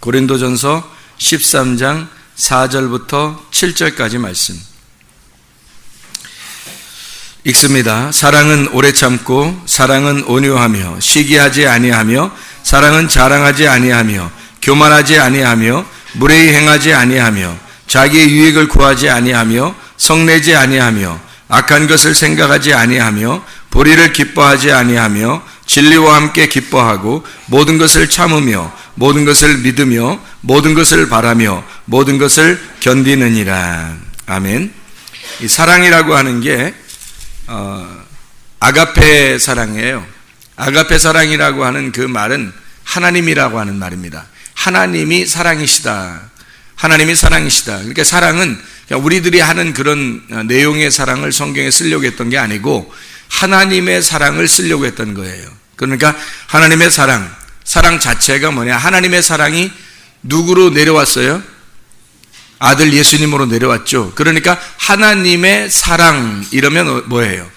고린도전서 13장 4절부터 7절까지 말씀 읽습니다. 사랑은 오래 참고 사랑은 온유하며 시기하지 아니하며 사랑은 자랑하지 아니하며 교만하지 아니하며 무례히 행하지 아니하며 자기의 유익을 구하지 아니하며 성내지 아니하며 악한 것을 생각하지 아니하며 불의를 기뻐하지 아니하며 진리와 함께 기뻐하고 모든 것을 참으며 모든 것을 믿으며 모든 것을 바라며 모든 것을 견디느니라. 아멘. 이 사랑이라고 하는 게 아가페 사랑이에요. 아가페 사랑이라고 하는 그 말은 하나님이라고 하는 말입니다. 하나님이 사랑이시다. 하나님이 사랑이시다. 그러니까 사랑은 우리들이 하는 그런 내용의 사랑을 성경에 쓰려고 했던 게 아니고 하나님의 사랑을 쓰려고 했던 거예요. 그러니까 하나님의 사랑 자체가 뭐냐? 하나님의 사랑이 누구로 내려왔어요? 아들 예수님으로 내려왔죠. 그러니까 하나님의 사랑 이러면 뭐예요?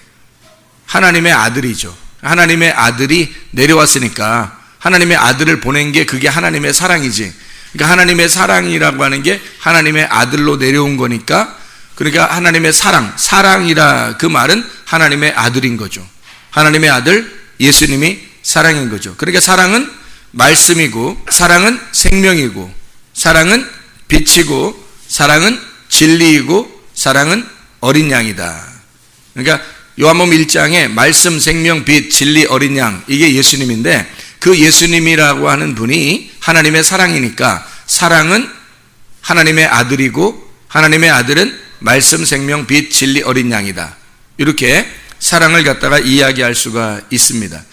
하나님의 아들이죠. 하나님의 아들이 내려왔으니까 하나님의 아들을 보낸 게 그게 하나님의 사랑이지. 그러니까 하나님의 사랑이라고 하는 게 하나님의 아들로 내려온 거니까, 그러니까 하나님의 사랑이라 그 말은 하나님의 아들인 거죠. 하나님의 아들 예수님이 사랑인 거죠. 그러니까 사랑은 말씀이고, 사랑은 생명이고, 사랑은 빛이고, 사랑은 진리이고, 사랑은 어린 양이다. 그러니까 요한복음 1장에 말씀, 생명, 빛, 진리, 어린 양, 이게 예수님인데 그 예수님이라고 하는 분이 하나님의 사랑이니까 사랑은 하나님의 아들이고 하나님의 아들은 말씀, 생명, 빛, 진리, 어린 양이다. 이렇게 사랑을 갖다가 이야기할 수가 있습니다.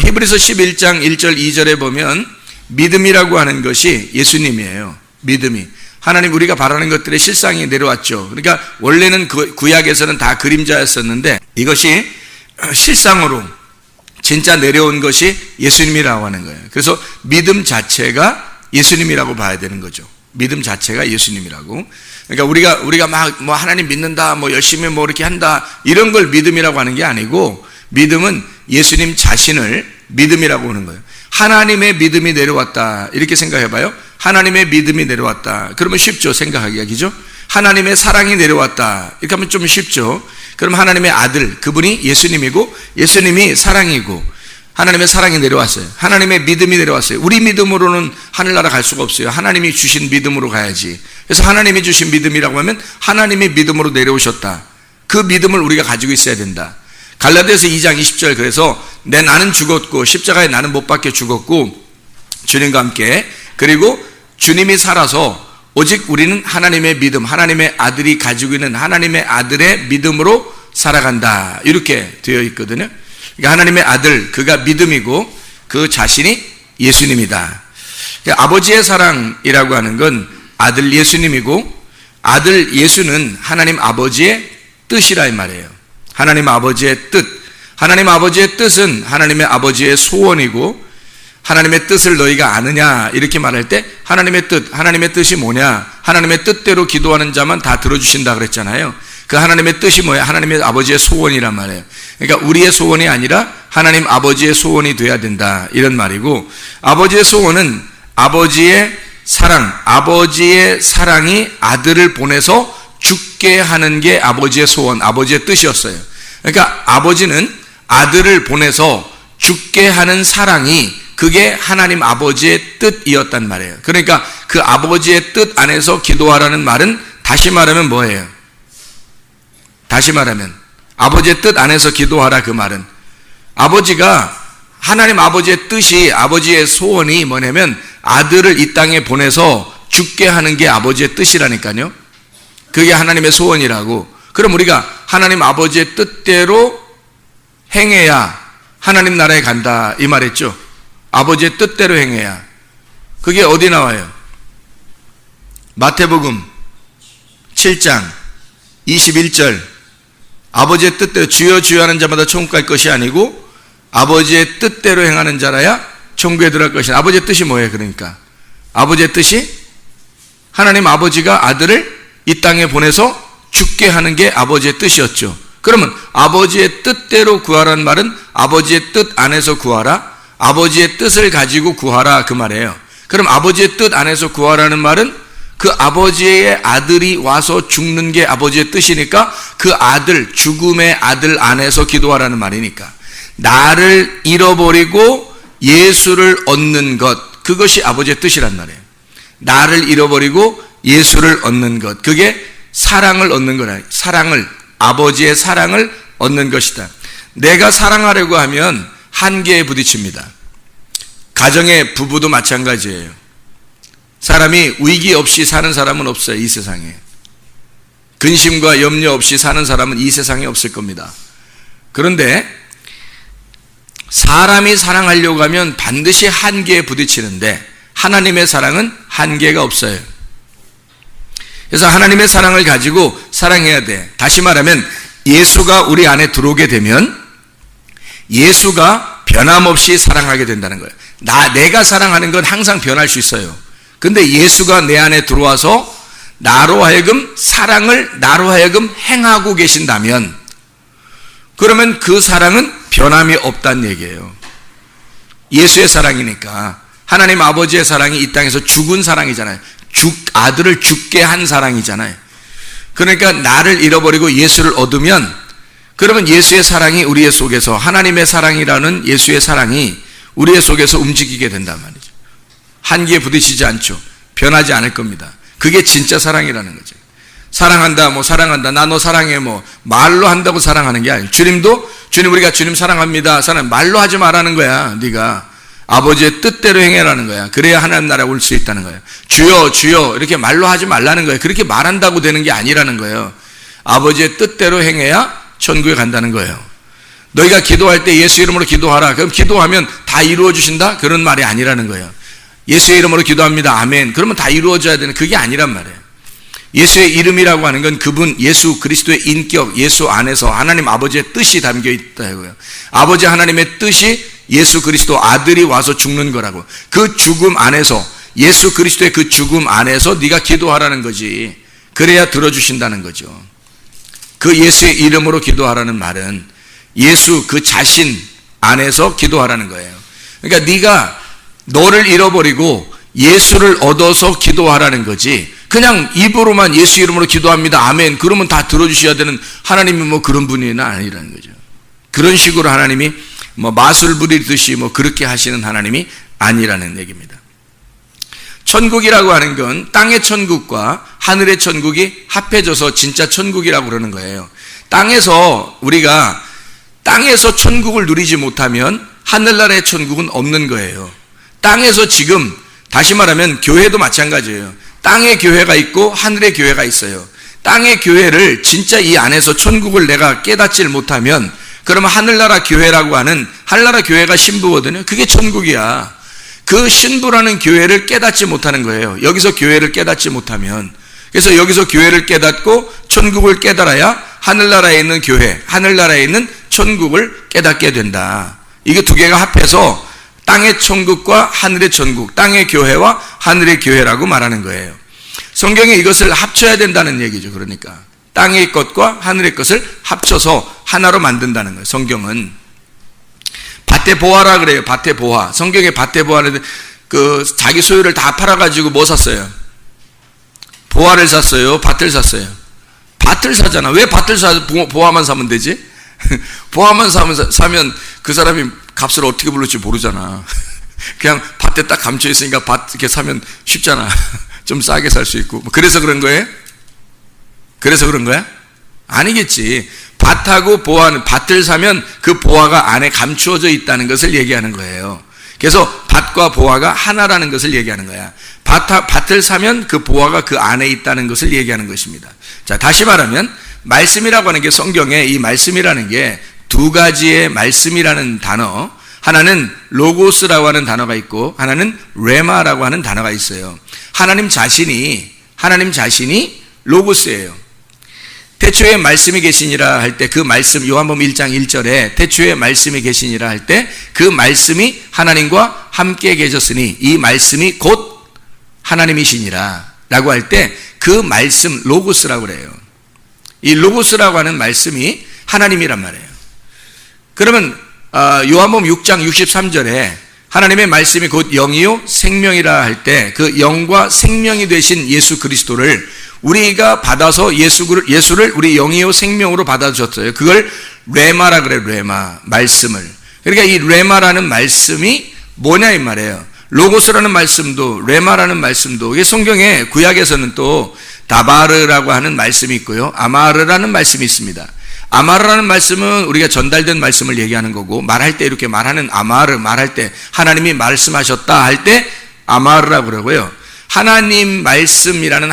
히브리서 11장 1절 2절에 보면 믿음이라고 하는 것이 예수님이에요. 믿음이 하나님 우리가 바라는 것들의 실상이 내려왔죠. 그러니까 원래는 구약에서는 다 그림자였었는데 이것이 실상으로 진짜 내려온 것이 예수님이라고 하는 거예요. 그래서 믿음 자체가 예수님이라고 봐야 되는 거죠. 믿음 자체가 예수님이라고. 그러니까 우리가 막 뭐 하나님 믿는다, 뭐 열심히 뭐 이렇게 한다, 이런 걸 믿음이라고 하는 게 아니고, 믿음은 예수님 자신을 믿음이라고 하는 거예요. 하나님의 믿음이 내려왔다, 이렇게 생각해 봐요. 하나님의 믿음이 내려왔다. 그러면 쉽죠, 생각하기가. 그죠? 하나님의 사랑이 내려왔다, 이렇게 하면 좀 쉽죠. 그럼 하나님의 아들, 그분이 예수님이고 예수님이 사랑이고 하나님의 사랑이 내려왔어요. 하나님의 믿음이 내려왔어요. 우리 믿음으로는 하늘나라 갈 수가 없어요. 하나님이 주신 믿음으로 가야지. 그래서 하나님이 주신 믿음이라고 하면 하나님의 믿음으로 내려오셨다. 그 믿음을 우리가 가지고 있어야 된다. 갈라디아서 2장 20절, 그래서 나는 죽었고 십자가에 나는 못 박혀 죽었고 주님과 함께, 그리고 주님이 살아서 오직 우리는 하나님의 믿음, 하나님의 아들이 가지고 있는 하나님의 아들의 믿음으로 살아간다, 이렇게 되어 있거든요. 그러니까 하나님의 아들, 그가 믿음이고 그 자신이 예수님이다. 그러니까 아버지의 사랑이라고 하는 건 아들 예수님이고, 아들 예수는 하나님 아버지의 뜻이라 이 말이에요. 하나님 아버지의 뜻. 하나님 아버지의 뜻은 하나님의 아버지의 소원이고, 하나님의 뜻을 너희가 아느냐, 이렇게 말할 때 하나님의 뜻이 뭐냐? 하나님의 뜻대로 기도하는 자만 다 들어주신다 그랬잖아요. 그 하나님의 뜻이 뭐야? 하나님의 아버지의 소원이란 말이에요. 그러니까 우리의 소원이 아니라 하나님 아버지의 소원이 돼야 된다, 이런 말이고, 아버지의 소원은 아버지의 사랑, 아버지의 사랑이 아들을 보내서 죽게 하는 게 아버지의 소원, 아버지의 뜻이었어요. 그러니까 아버지는 아들을 보내서 죽게 하는 사랑이, 그게 하나님 아버지의 뜻이었단 말이에요. 그러니까 그 아버지의 뜻 안에서 기도하라는 말은 다시 말하면 뭐예요? 다시 말하면 아버지의 뜻 안에서 기도하라, 그 말은 아버지가, 하나님 아버지의 뜻이, 아버지의 소원이 뭐냐면 아들을 이 땅에 보내서 죽게 하는 게 아버지의 뜻이라니까요. 그게 하나님의 소원이라고. 그럼 우리가 하나님 아버지의 뜻대로 행해야 하나님 나라에 간다, 이 말했죠. 아버지의 뜻대로 행해야. 그게 어디 나와요? 마태복음 7장 21절. 아버지의 뜻대로, 주여 주여 하는 자마다 천국 갈 것이 아니고 아버지의 뜻대로 행하는 자라야 천국에 들어갈 것이다. 아버지의 뜻이 뭐예요? 그러니까 아버지의 뜻이 하나님 아버지가 아들을 이 땅에 보내서 죽게 하는 게 아버지의 뜻이었죠. 그러면 아버지의 뜻대로 구하라는 말은 아버지의 뜻 안에서 구하라, 아버지의 뜻을 가지고 구하라, 그 말이에요. 그럼 아버지의 뜻 안에서 구하라는 말은 그 아버지의 아들이 와서 죽는 게 아버지의 뜻이니까 그 아들, 죽음의 아들 안에서 기도하라는 말이니까 나를 잃어버리고 예수를 얻는 것, 그것이 아버지의 뜻이란 말이에요. 나를 잃어버리고 예수를 얻는 것, 그게 사랑을 얻는 거라. 사랑을, 아버지의 사랑을 얻는 것이다. 내가 사랑하려고 하면 한계에 부딪힙니다. 가정의 부부도 마찬가지예요. 사람이 위기 없이 사는 사람은 없어요. 이 세상에. 근심과 염려 없이 사는 사람은 이 세상에 없을 겁니다. 그런데 사람이 사랑하려고 하면 반드시 한계에 부딪히는데 하나님의 사랑은 한계가 없어요. 그래서 하나님의 사랑을 가지고 사랑해야 돼. 다시 말하면 예수가 우리 안에 들어오게 되면 예수가 변함없이 사랑하게 된다는 거예요. 내가 사랑하는 건 항상 변할 수 있어요. 근데 예수가 내 안에 들어와서 나로 하여금 사랑을 나로 하여금 행하고 계신다면 그러면 그 사랑은 변함이 없다는 얘기예요. 예수의 사랑이니까. 하나님 아버지의 사랑이 이 땅에서 죽은 사랑이잖아요. 아들을 죽게 한 사랑이잖아요. 그러니까 나를 잃어버리고 예수를 얻으면 그러면 예수의 사랑이 우리의 속에서, 하나님의 사랑이라는 예수의 사랑이 우리의 속에서 움직이게 된단 말이죠. 한계에 부딪히지 않죠. 변하지 않을 겁니다. 그게 진짜 사랑이라는 거죠. 사랑한다, 사랑한다, 나 너 사랑해, 말로 한다고 사랑하는 게 아니에요. 주님도, 주님 우리가 주님 사랑합니다. 말로 하지 말라는 거야. 네가 아버지의 뜻대로 행해라는 거야. 그래야 하나님 나라에 올 수 있다는 거야. 주여, 주여 이렇게 말로 하지 말라는 거예요. 그렇게 말한다고 되는 게 아니라는 거예요. 아버지의 뜻대로 행해야 천국에 간다는 거예요. 너희가 기도할 때 예수 이름으로 기도하라. 그럼 기도하면 다 이루어 주신다? 그런 말이 아니라는 거예요. 예수의 이름으로 기도합니다. 아멘. 그러면 다 이루어져야 되는, 그게 아니란 말이에요. 예수의 이름이라고 하는 건 그분 예수 그리스도의 인격, 예수 안에서 하나님 아버지의 뜻이 담겨 있다고요. 아버지 하나님의 뜻이 예수 그리스도 아들이 와서 죽는 거라고. 그 죽음 안에서, 예수 그리스도의 그 죽음 안에서 네가 기도하라는 거지. 그래야 들어주신다는 거죠. 그 예수의 이름으로 기도하라는 말은 예수 그 자신 안에서 기도하라는 거예요. 그러니까 네가 너를 잃어버리고 예수를 얻어서 기도하라는 거지. 그냥 입으로만 예수 이름으로 기도합니다. 아멘. 그러면 다 들어주셔야 되는 하나님이 그런 분이 아니라는 거죠. 그런 식으로 하나님이 마술 부리듯이 그렇게 하시는 하나님이 아니라는 얘기입니다. 천국이라고 하는 건 땅의 천국과 하늘의 천국이 합해져서 진짜 천국이라고 그러는 거예요. 우리가 땅에서 천국을 누리지 못하면 하늘나라의 천국은 없는 거예요. 땅에서 지금 다시 말하면 교회도 마찬가지예요. 땅의 교회가 있고 하늘의 교회가 있어요. 땅의 교회를 진짜 이 안에서 천국을 내가 깨닫질 못하면 그러면 하늘나라 교회라고 하는, 하늘나라 교회가 신부거든요. 그게 천국이야. 그 신부라는 교회를 깨닫지 못하는 거예요. 여기서 교회를 깨닫지 못하면. 그래서 여기서 교회를 깨닫고 천국을 깨달아야 하늘나라에 있는 교회, 하늘나라에 있는 천국을 깨닫게 된다. 이게 두 개가 합해서 땅의 천국과 하늘의 천국, 땅의 교회와 하늘의 교회라고 말하는 거예요. 성경에 이것을 합쳐야 된다는 얘기죠. 그러니까 땅의 것과 하늘의 것을 합쳐서 하나로 만든다는 거예요. 성경은 밭에 보화라 그래요. 밭에 보화. 성경에 밭에 보화는 자기 소유를 다 팔아가지고 뭐 샀어요? 보화를 샀어요? 밭을 샀어요? 밭을 사잖아. 왜 밭을 보화만 사면 되지? 보화만 사면 그 사람이 값을 어떻게 부를지 모르잖아. 그냥 밭에 딱 감춰 있으니까 밭 이렇게 사면 쉽잖아. 좀 싸게 살 수 있고. 그래서 그런 거예요? 그래서 그런 거야? 아니겠지. 밭하고 보화는, 밭을 사면 그 보화가 안에 감추어져 있다는 것을 얘기하는 거예요. 그래서 밭과 보화가 하나라는 것을 얘기하는 거야. 밭을 사면 그 보화가 그 안에 있다는 것을 얘기하는 것입니다. 자, 다시 말하면 말씀이라고 하는 게, 성경에 이 말씀이라는 게 두 가지의 말씀이라는 단어, 하나는 로고스라고 하는 단어가 있고 하나는 레마라고 하는 단어가 있어요. 하나님 자신이 로고스예요. 태초에 말씀이 계시니라 할 때 그 말씀, 요한복음 1장 1절에 태초에 말씀이 계시니라 할 때 그 말씀이 하나님과 함께 계셨으니 이 말씀이 곧 하나님이시니라 라고 할 때 그 말씀 로고스라고 그래요. 이 로고스라고 하는 말씀이 하나님이란 말이에요. 그러면 요한복음 6장 63절에 하나님의 말씀이 곧 영이요 생명이라 할 때 그 영과 생명이 되신 예수 그리스도를 우리가 받아서 예수를 우리 영이요 생명으로 받아줬어요. 그걸 레마라 그래요. 레마, 말씀을. 그러니까 이 레마라는 말씀이 뭐냐 이 말이에요. 로고스라는 말씀도 레마라는 말씀도 이게 성경에 구약에서는 또 다바르라고 하는 말씀이 있고요. 아마르라는 말씀이 있습니다. 아마르라는 말씀은 우리가 전달된 말씀을 얘기하는 거고, 말할 때 이렇게 말하는 아마르, 말할 때 하나님이 말씀하셨다 할 때 아마르라고 그러고요. 하나님 말씀이라는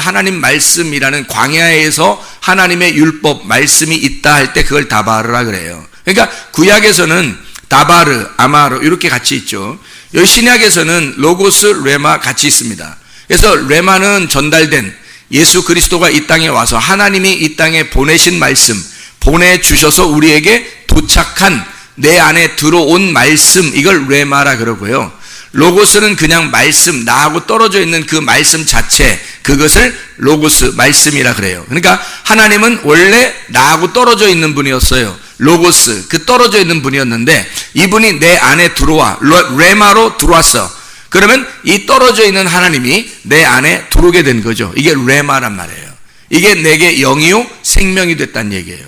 광야에서 하나님의 율법 말씀이 있다 할 때 그걸 다바르라 그래요. 그러니까 구약에서는 다바르, 아마르 이렇게 같이 있죠. 여기 신약에서는 로고스, 레마 같이 있습니다. 그래서 레마는 전달된 예수 그리스도가 이 땅에 와서 하나님이 이 땅에 보내신 말씀, 보내주셔서 우리에게 도착한 내 안에 들어온 말씀, 이걸 레마라 그러고요. 로고스는 그냥 말씀, 나하고 떨어져 있는 그 말씀 자체, 그것을 로고스, 말씀이라 그래요. 그러니까 하나님은 원래 나하고 떨어져 있는 분이었어요. 로고스, 그 떨어져 있는 분이었는데 이분이 내 안에 들어와, 레마로 들어왔어. 그러면 이 떨어져 있는 하나님이 내 안에 들어오게 된 거죠. 이게 레마란 말이에요. 이게 내게 영이요 생명이 됐다는 얘기예요.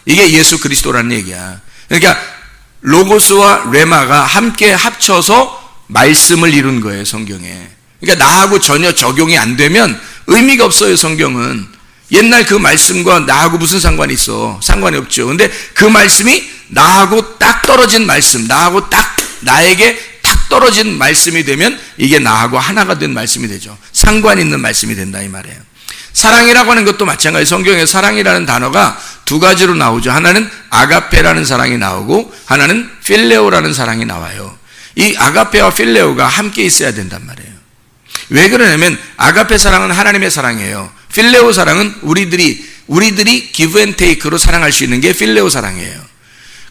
이게 예수 그리스도라는 얘기야. 그러니까 로고스와 레마가 함께 합쳐서 말씀을 이룬 거예요, 성경에. 그러니까 나하고 전혀 적용이 안 되면 의미가 없어요, 성경은. 옛날 그 말씀과 나하고 무슨 상관이 있어? 상관이 없죠. 근데 그 말씀이 나하고 딱 떨어진 말씀, 나에게 딱 떨어진 말씀이 되면 이게 나하고 하나가 된 말씀이 되죠. 상관 있는 말씀이 된다 이 말이에요. 사랑이라고 하는 것도 마찬가지. 성경에 사랑이라는 단어가 두 가지로 나오죠. 하나는 아가페라는 사랑이 나오고 하나는 필레오라는 사랑이 나와요. 이 아가페와 필레오가 함께 있어야 된단 말이에요. 왜 그러냐면 아가페 사랑은 하나님의 사랑이에요. 필레오 사랑은 우리들이 give and take로 사랑할 수 있는 게 필레오 사랑이에요.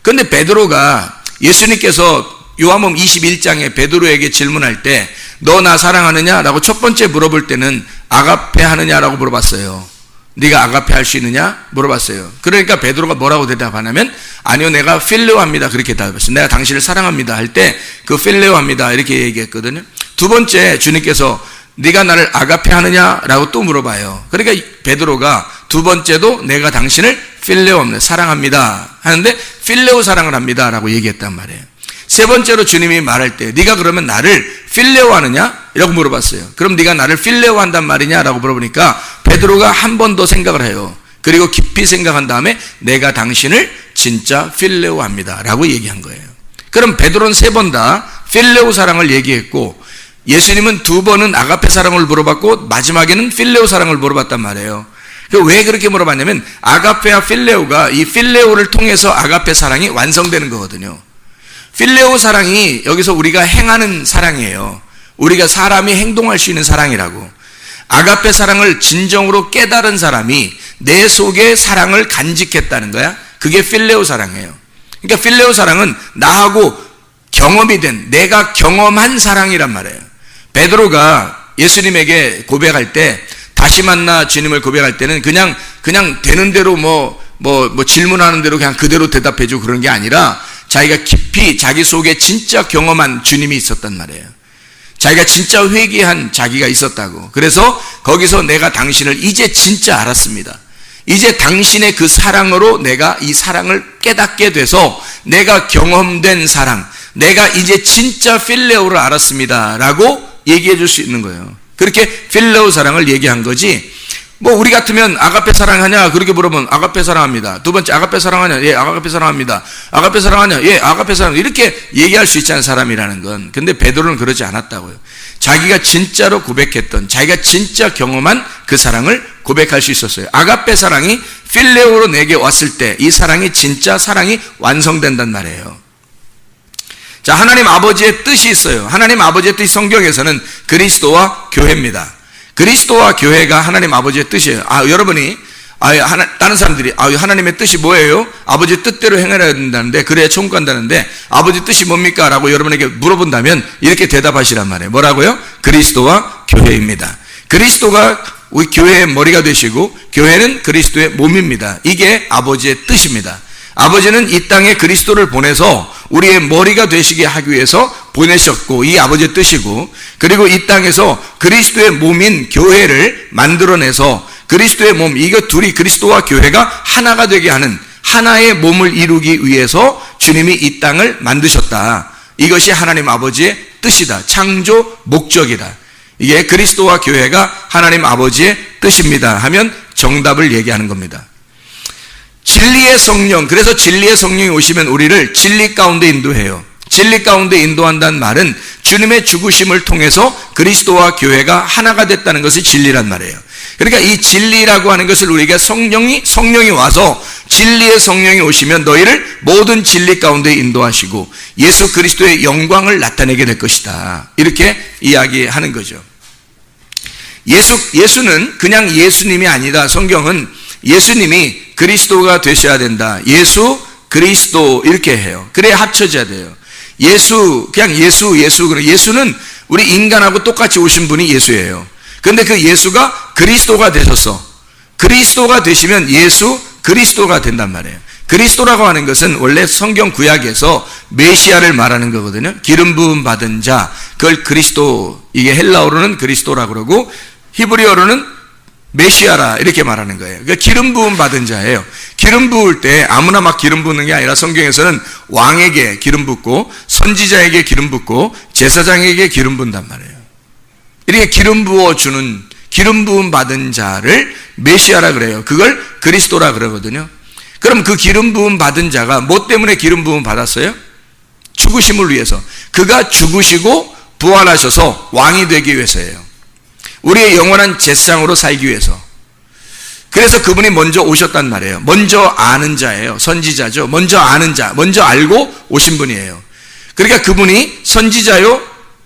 그런데 베드로가 예수님께서 요한복음 21장에 베드로에게 질문할 때 너 나 사랑하느냐? 라고 첫 번째 물어볼 때는 아가페 하느냐라고 물어봤어요. 네가 아가페 할 수 있느냐? 물어봤어요. 그러니까 베드로가 뭐라고 대답하냐면 아니요, 내가 필레오 합니다. 그렇게 대답했어요. 내가 당신을 사랑합니다 할 때 그 필레오 합니다 이렇게 얘기했거든요. 두 번째 주님께서 네가 나를 아가페 하느냐라고 또 물어봐요. 그러니까 베드로가 두 번째도 내가 당신을 필레오 합니다, 사랑합니다 하는데 필레오 사랑을 합니다 라고 얘기했단 말이에요. 세 번째로 주님이 말할 때 네가 그러면 나를 필레오 하느냐? 라고 물어봤어요. 그럼 네가 나를 필레오 한단 말이냐? 라고 물어보니까 베드로가 한 번 더 생각을 해요. 그리고 깊이 생각한 다음에 내가 당신을 진짜 필레오 합니다 라고 얘기한 거예요. 그럼 베드로는 세 번 다 필레오 사랑을 얘기했고 예수님은 두 번은 아가페 사랑을 물어봤고 마지막에는 필레오 사랑을 물어봤단 말이에요. 왜 그렇게 물어봤냐면 아가페와 필레오가 이 필레오를 통해서 아가페 사랑이 완성되는 거거든요. 필레오 사랑이 여기서 우리가 행하는 사랑이에요. 우리가 사람이 행동할 수 있는 사랑이라고. 아가페 사랑을 진정으로 깨달은 사람이 내 속에 사랑을 간직했다는 거야. 그게 필레오 사랑이에요. 그러니까 필레오 사랑은 나하고 경험이 된, 내가 경험한 사랑이란 말이에요. 베드로가 예수님에게 고백할 때, 다시 만나 주님을 고백할 때는 그냥 되는 대로 질문하는 대로 그냥 그대로 대답해주고 그런 게 아니라 자기가 깊이 자기 속에 진짜 경험한 주님이 있었단 말이에요. 자기가 진짜 회개한 자기가 있었다고. 그래서 거기서 내가 당신을 이제 진짜 알았습니다. 이제 당신의 그 사랑으로 내가 이 사랑을 깨닫게 돼서 내가 경험된 사랑, 내가 이제 진짜 필레오를 알았습니다 라고 얘기해 줄 수 있는 거예요. 그렇게 필레오 사랑을 얘기한 거지. 우리 같으면 아가페 사랑하냐? 그렇게 물어보면 아가페 사랑합니다. 두 번째 아가페 사랑하냐? 예, 아가페 사랑합니다. 아가페 사랑하냐? 예, 아가페 사랑. 이렇게 얘기할 수 있지 않은 사람이라는 건. 근데 베드로는 그러지 않았다고요. 자기가 진짜로 고백했던, 자기가 진짜 경험한 그 사랑을 고백할 수 있었어요. 아가페 사랑이 필레오로 내게 왔을 때 이 사랑이 진짜 사랑이 완성된단 말이에요. 자, 하나님 아버지의 뜻이 있어요. 하나님 아버지의 뜻이 성경에서는 그리스도와 교회입니다. 그리스도와 교회가 하나님 아버지의 뜻이에요. 여러분이 다른 사람들이 하나님의 뜻이 뭐예요? 아버지 뜻대로 행해야 된다는데, 그래야 천국 간다는데 아버지 뜻이 뭡니까? 라고 여러분에게 물어본다면 이렇게 대답하시란 말이에요. 뭐라고요? 그리스도와 교회입니다. 그리스도가 우리 교회의 머리가 되시고 교회는 그리스도의 몸입니다. 이게 아버지의 뜻입니다. 아버지는 이 땅에 그리스도를 보내서 우리의 머리가 되시게 하기 위해서 보내셨고, 이 아버지의 뜻이고, 그리고 이 땅에서 그리스도의 몸인 교회를 만들어내서 그리스도의 몸, 이거 둘이 그리스도와 교회가 하나가 되게 하는 하나의 몸을 이루기 위해서 주님이 이 땅을 만드셨다. 이것이 하나님 아버지의 뜻이다. 창조 목적이다. 이게 그리스도와 교회가 하나님 아버지의 뜻입니다 하면 정답을 얘기하는 겁니다. 진리의 성령, 그래서 진리의 성령이 오시면 우리를 진리 가운데 인도해요. 진리 가운데 인도한다는 말은 주님의 죽으심을 통해서 그리스도와 교회가 하나가 됐다는 것이 진리란 말이에요. 그러니까 이 진리라고 하는 것을 우리가 성령이 와서 진리의 성령이 오시면 너희를 모든 진리 가운데 인도하시고 예수 그리스도의 영광을 나타내게 될 것이다. 이렇게 이야기하는 거죠. 예수는 그냥 예수님이 아니다. 성경은 예수님이 그리스도가 되셔야 된다. 예수, 그리스도 이렇게 해요. 그래야 합쳐져야 돼요. 그냥 예수는 우리 인간하고 똑같이 오신 분이 예수예요. 그런데 그 예수가 그리스도가 되셨어. 그리스도가 되시면 예수, 그리스도가 된단 말이에요. 그리스도라고 하는 것은 원래 성경 구약에서 메시아를 말하는 거거든요. 기름 부음 받은 자, 그걸 그리스도, 이게 헬라어로는 그리스도라고 그러고 히브리어로는 메시아라 이렇게 말하는 거예요. 그러니까 기름 부음 받은 자예요. 기름 부을 때 아무나 막 기름 부는 게 아니라 성경에서는 왕에게 기름 붓고 선지자에게 기름 붓고 제사장에게 기름 붓는단 말이에요. 이렇게 기름 부어주는, 기름 부음 받은 자를 메시아라 그래요. 그걸 그리스도라 그러거든요. 그럼 그 기름 부음 받은 자가 뭐 때문에 기름 부음 받았어요? 죽으심을 위해서. 그가 죽으시고 부활하셔서 왕이 되기 위해서예요. 우리의 영원한 제사장으로 살기 위해서. 그래서 그분이 먼저 오셨단 말이에요. 먼저 아는 자예요. 선지자죠. 먼저 아는 자, 먼저 알고 오신 분이에요. 그러니까 그분이 선지자요,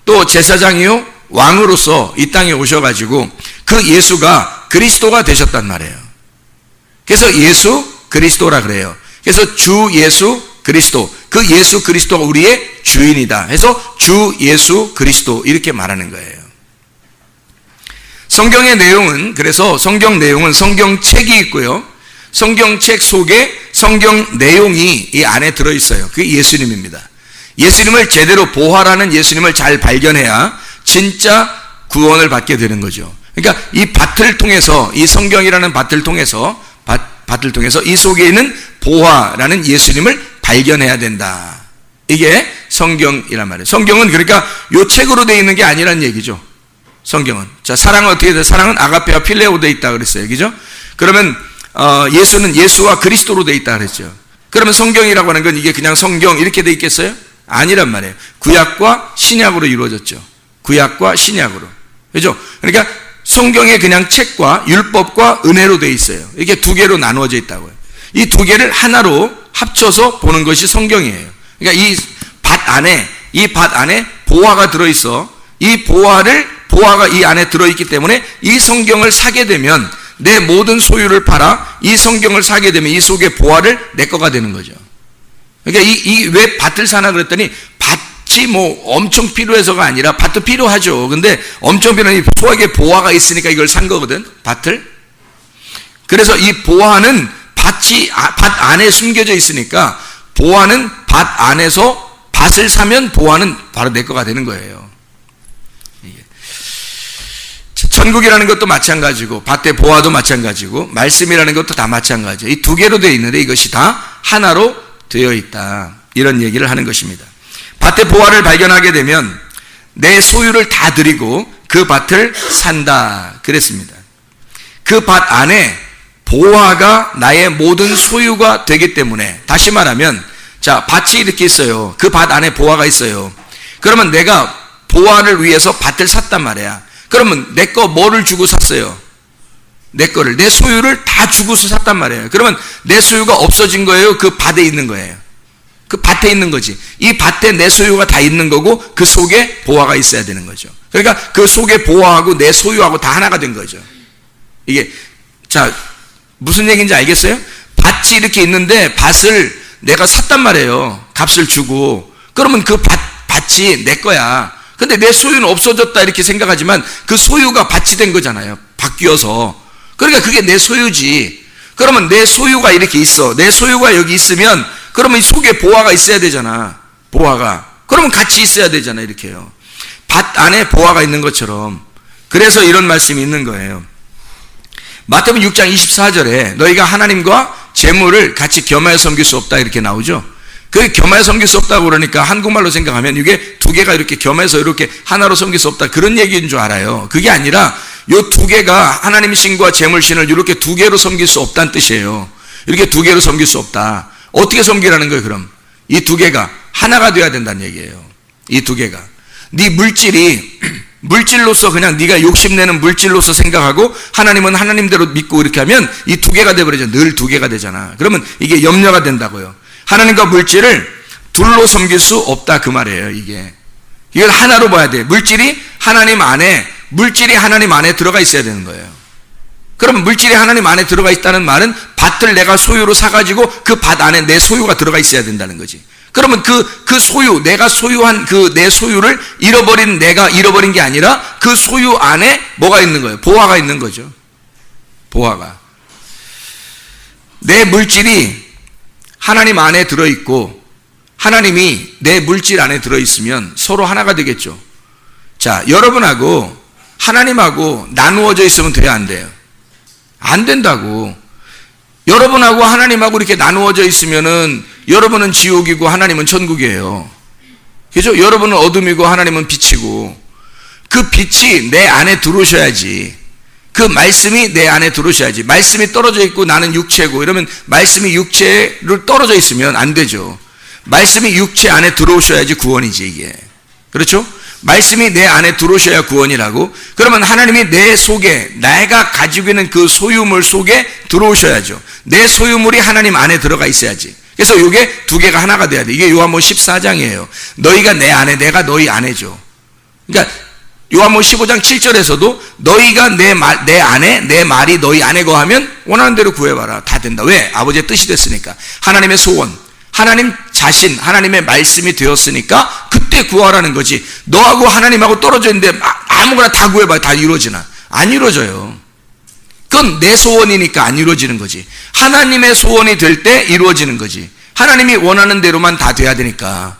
또 제사장이요, 왕으로서 이 땅에 오셔가지고 그 예수가 그리스도가 되셨단 말이에요. 그래서 예수 그리스도라 그래요. 그래서 주 예수 그리스도, 그 예수 그리스도가 우리의 주인이다 해서 주 예수 그리스도 이렇게 말하는 거예요. 성경의 내용은, 그래서 성경 내용은 성경책이 있고요, 성경책 속에 성경 내용이 이 안에 들어있어요. 그게 예수님입니다. 예수님을 제대로 보화라는 예수님을 잘 발견해야 진짜 구원을 받게 되는 거죠. 그러니까 이 밭을 통해서, 이 성경이라는 밭을 통해서 이 속에 있는 보화라는 예수님을 발견해야 된다. 이게 성경이란 말이에요. 성경은 그러니까 요 책으로 되어 있는 게 아니란 얘기죠. 성경은. 자, 사랑은 어떻게 돼요? 사랑은 아가페와 필레오 되어 있다 그랬어요. 그죠? 그러면 예수는 예수와 그리스도로 되어 있다 그랬죠. 그러면 성경이라고 하는 건 이게 그냥 성경 이렇게 되어 있겠어요? 아니란 말이에요. 구약과 신약으로 이루어졌죠. 구약과 신약으로. 그죠? 그러니까 성경에 그냥 책과 율법과 은혜로 되어 있어요. 이게 두 개로 나누어져 있다고요. 이 두 개를 하나로 합쳐서 보는 것이 성경이에요. 그러니까 이 밭 안에 보화가 들어있어. 이 보화가 이 안에 들어있기 때문에 이 성경을 사게 되면 내 모든 소유를 팔아 이 성경을 사게 되면 이 속의 보화를 내 거가 되는 거죠. 그러니까 왜 밭을 사나 그랬더니 밭이 뭐 엄청 필요해서가 아니라, 밭도 필요하죠. 근데 엄청 필요한 이 속에 보화가 있으니까 이걸 산 거거든, 밭을. 그래서 이 보화는 밭 안에 숨겨져 있으니까 보화는 밭 안에서 밭을 사면 보화는 바로 내 거가 되는 거예요. 천국이라는 것도 마찬가지고 밭의 보화도 마찬가지고 말씀이라는 것도 다 마찬가지예요. 이 두 개로 되어 있는데 이것이 다 하나로 되어 있다. 이런 얘기를 하는 것입니다. 밭의 보화를 발견하게 되면 내 소유를 다 드리고 그 밭을 산다 그랬습니다. 그 밭 안에 보화가 나의 모든 소유가 되기 때문에, 다시 말하면, 자, 밭이 이렇게 있어요. 그 밭 안에 보화가 있어요. 그러면 내가 보화를 위해서 밭을 샀단 말이야. 그러면 내 거 뭐를 주고 샀어요? 내 소유를 다 주고서 샀단 말이에요. 그러면 내 소유가 없어진 거예요? 그 밭에 있는 거예요? 그 밭에 있는 거지. 이 밭에 내 소유가 다 있는 거고 그 속에 보화가 있어야 되는 거죠. 그러니까 그 속에 보화하고 내 소유하고 다 하나가 된 거죠. 이게, 자, 무슨 얘기인지 알겠어요? 밭이 이렇게 있는데 밭을 내가 샀단 말이에요. 값을 주고. 그러면 그 밭이 내 거야. 근데 내 소유는 없어졌다 이렇게 생각하지만 그 소유가 밭이 된 거잖아요. 바뀌어서. 그러니까 그게 내 소유지. 그러면 내 소유가 이렇게 있어. 내 소유가 여기 있으면 그러면 이 속에 보화가 있어야 되잖아. 보화가. 그러면 같이 있어야 되잖아요. 이렇게요. 밭 안에 보화가 있는 것처럼. 그래서 이런 말씀이 있는 거예요. 마태복음 6장 24절에 너희가 하나님과 재물을 같이 겸하여 섬길 수 없다 이렇게 나오죠. 그 겸하여 섬길 수 없다고 그러니까 한국말로 생각하면 이게 두 개가 이렇게 겸해서 이렇게 하나로 섬길 수 없다 그런 얘기인 줄 알아요. 그게 아니라 요 두 개가 하나님 신과 재물 신을 이렇게 두 개로 섬길 수 없다는 뜻이에요. 이렇게 두 개로 섬길 수 없다. 어떻게 섬기라는 거예요? 그럼 이 두 개가 하나가 돼야 된다는 얘기예요. 이 두 개가 네 물질이 물질로서 그냥 네가 욕심내는 물질로서 생각하고 하나님은 하나님대로 믿고 이렇게 하면 이 두 개가 돼버리죠. 늘 두 개가 되잖아. 그러면 이게 염려가 된다고요. 하나님과 물질을 둘로 섬길 수 없다 그 말이에요. 이걸 하나로 봐야 돼. 물질이 하나님 안에 들어가 있어야 되는 거예요. 그럼 물질이 하나님 안에 들어가 있다는 말은 밭을 내가 소유로 사가지고 그 밭 안에 내 소유가 들어가 있어야 된다는 거지. 그러면 그 소유, 내가 소유한 그 내 소유를 내가 잃어버린 게 아니라 그 소유 안에 뭐가 있는 거예요? 보화가 있는 거죠. 보화가. 내 물질이 하나님 안에 들어있고 하나님이 내 물질 안에 들어있으면 서로 하나가 되겠죠. 자, 여러분하고 하나님하고 나누어져 있으면 돼요, 안 돼요? 안 된다고. 여러분하고 하나님하고 이렇게 나누어져 있으면은 여러분은 지옥이고 하나님은 천국이에요. 그죠? 여러분은 어둠이고 하나님은 빛이고 그 빛이 내 안에 들어오셔야지. 그 말씀이 내 안에 들어오셔야지. 말씀이 떨어져 있고 나는 육체고 이러면 말씀이 육체를 떨어져 있으면 안 되죠. 말씀이 육체 안에 들어오셔야지 구원이지 이게. 그렇죠? 말씀이 내 안에 들어오셔야 구원이라고. 그러면 하나님이 내 속에 내가 가지고 있는 그 소유물 속에 들어오셔야죠. 내 소유물이 하나님 안에 들어가 있어야지. 그래서 이게 두 개가 하나가 돼야 돼. 이게 요한복음 14장이에요. 너희가 내 안에 내가 너희 안에죠. 그러니까 요한복음 15장 7절에서도 너희가 내 안에 내 말이 너희 안에 거하면 원하는 대로 구해봐라. 다 된다. 왜? 아버지의 뜻이 됐으니까. 하나님의 소원, 하나님 자신, 하나님의 말씀이 되었으니까 그때 구하라는 거지. 너하고 하나님하고 떨어져 있는데 아무거나 다 구해봐. 다 이루어지나? 안 이루어져요. 그건 내 소원이니까 안 이루어지는 거지. 하나님의 소원이 될 때 이루어지는 거지. 하나님이 원하는 대로만 다 돼야 되니까.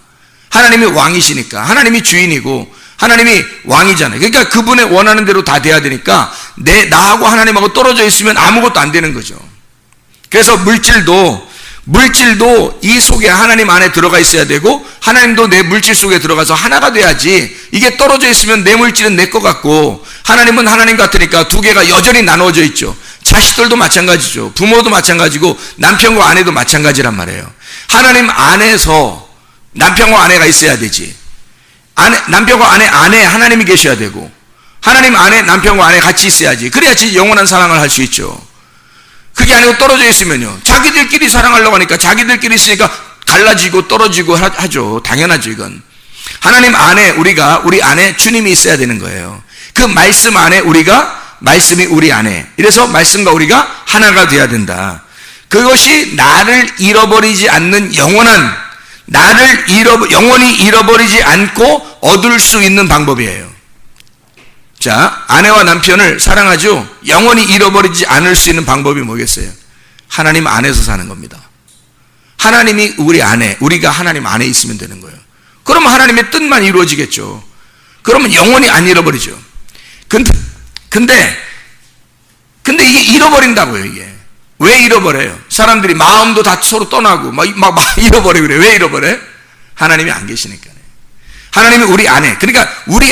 하나님이 왕이시니까. 하나님이 주인이고 하나님이 왕이잖아요. 그러니까 그분의 원하는 대로 다 돼야 되니까 나하고 하나님하고 떨어져 있으면 아무것도 안 되는 거죠. 그래서 물질도 이 속에 하나님 안에 들어가 있어야 되고 하나님도 내 물질 속에 들어가서 하나가 돼야지. 이게 떨어져 있으면 내 물질은 내 것 같고 하나님은 하나님 같으니까 두 개가 여전히 나누어져 있죠. 자식들도 마찬가지죠. 부모도 마찬가지고 남편과 아내도 마찬가지란 말이에요. 하나님 안에서 남편과 아내가 있어야 되지. 남편과 아내 안에 하나님이 계셔야 되고 하나님 안에 남편과 아내 같이 있어야지. 그래야지 영원한 사랑을 할 수 있죠. 그게 아니고 떨어져 있으면요. 자기들끼리 사랑하려고 하니까 자기들끼리 있으니까 갈라지고 떨어지고 하죠. 당연하죠, 이건. 하나님 안에 우리 안에 주님이 있어야 되는 거예요. 그 말씀 안에 말씀이 우리 안에. 이래서 말씀과 우리가 하나가 돼야 된다. 그것이 나를 잃어버리지 않는 영원한, 영원히 잃어버리지 않고 얻을 수 있는 방법이에요. 자, 아내와 남편을 사랑하죠. 영원히 잃어버리지 않을 수 있는 방법이 뭐겠어요? 하나님 안에서 사는 겁니다. 하나님이 우리 안에, 우리가 하나님 안에 있으면 되는 거예요. 그러면 하나님의 뜻만 이루어지겠죠. 그러면 영원히 안 잃어버리죠. 근데 이게 잃어버린다고요, 이게. 왜 잃어버려요? 사람들이 마음도 다 서로 떠나고 막 잃어버리고 그래요. 왜 잃어버려요? 하나님이 안 계시니까. 하나님이 우리 안에, 그러니까 우리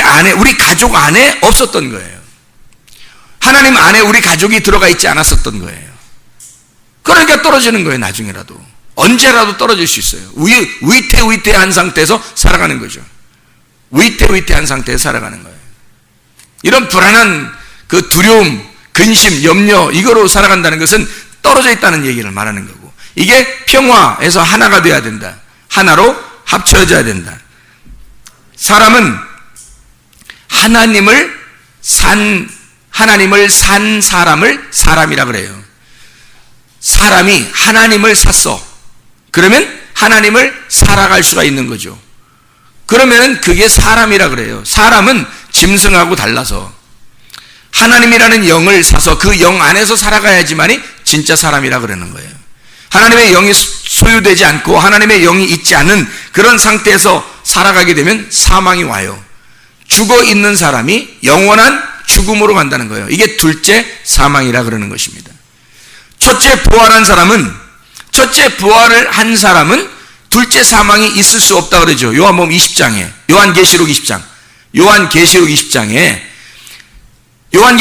가족 안에 없었던 거예요. 하나님 안에 우리 가족이 들어가 있지 않았었던 거예요. 그러니까 떨어지는 거예요, 나중에라도. 언제라도 떨어질 수 있어요. 위태위태한 상태에서 살아가는 거죠. 위태위태한 상태에서 살아가는 거예요. 이런 불안한 그 두려움, 근심, 염려, 이거로 살아간다는 것은 떨어져 있다는 얘기를 말하는 거고, 이게 평화에서 하나가 돼야 된다. 하나로 합쳐져야 된다. 사람은 하나님을 산 사람을 사람이라 그래요. 사람이 하나님을 샀어. 그러면 하나님을 살아갈 수가 있는 거죠. 그러면 그게 사람이라 그래요. 사람은 짐승하고 달라서 하나님이라는 영을 사서 그 영 안에서 살아가야지만이 진짜 사람이라 그러는 거예요. 하나님의 영이 소유되지 않고 하나님의 영이 있지 않은 그런 상태에서 살아가게 되면 사망이 와요. 죽어 있는 사람이 영원한 죽음으로 간다는 거예요. 이게 둘째 사망이라 그러는 것입니다. 첫째 부활을 한 사람은 둘째 사망이 있을 수 없다 그러죠. 요한복음 20장에, 요한계시록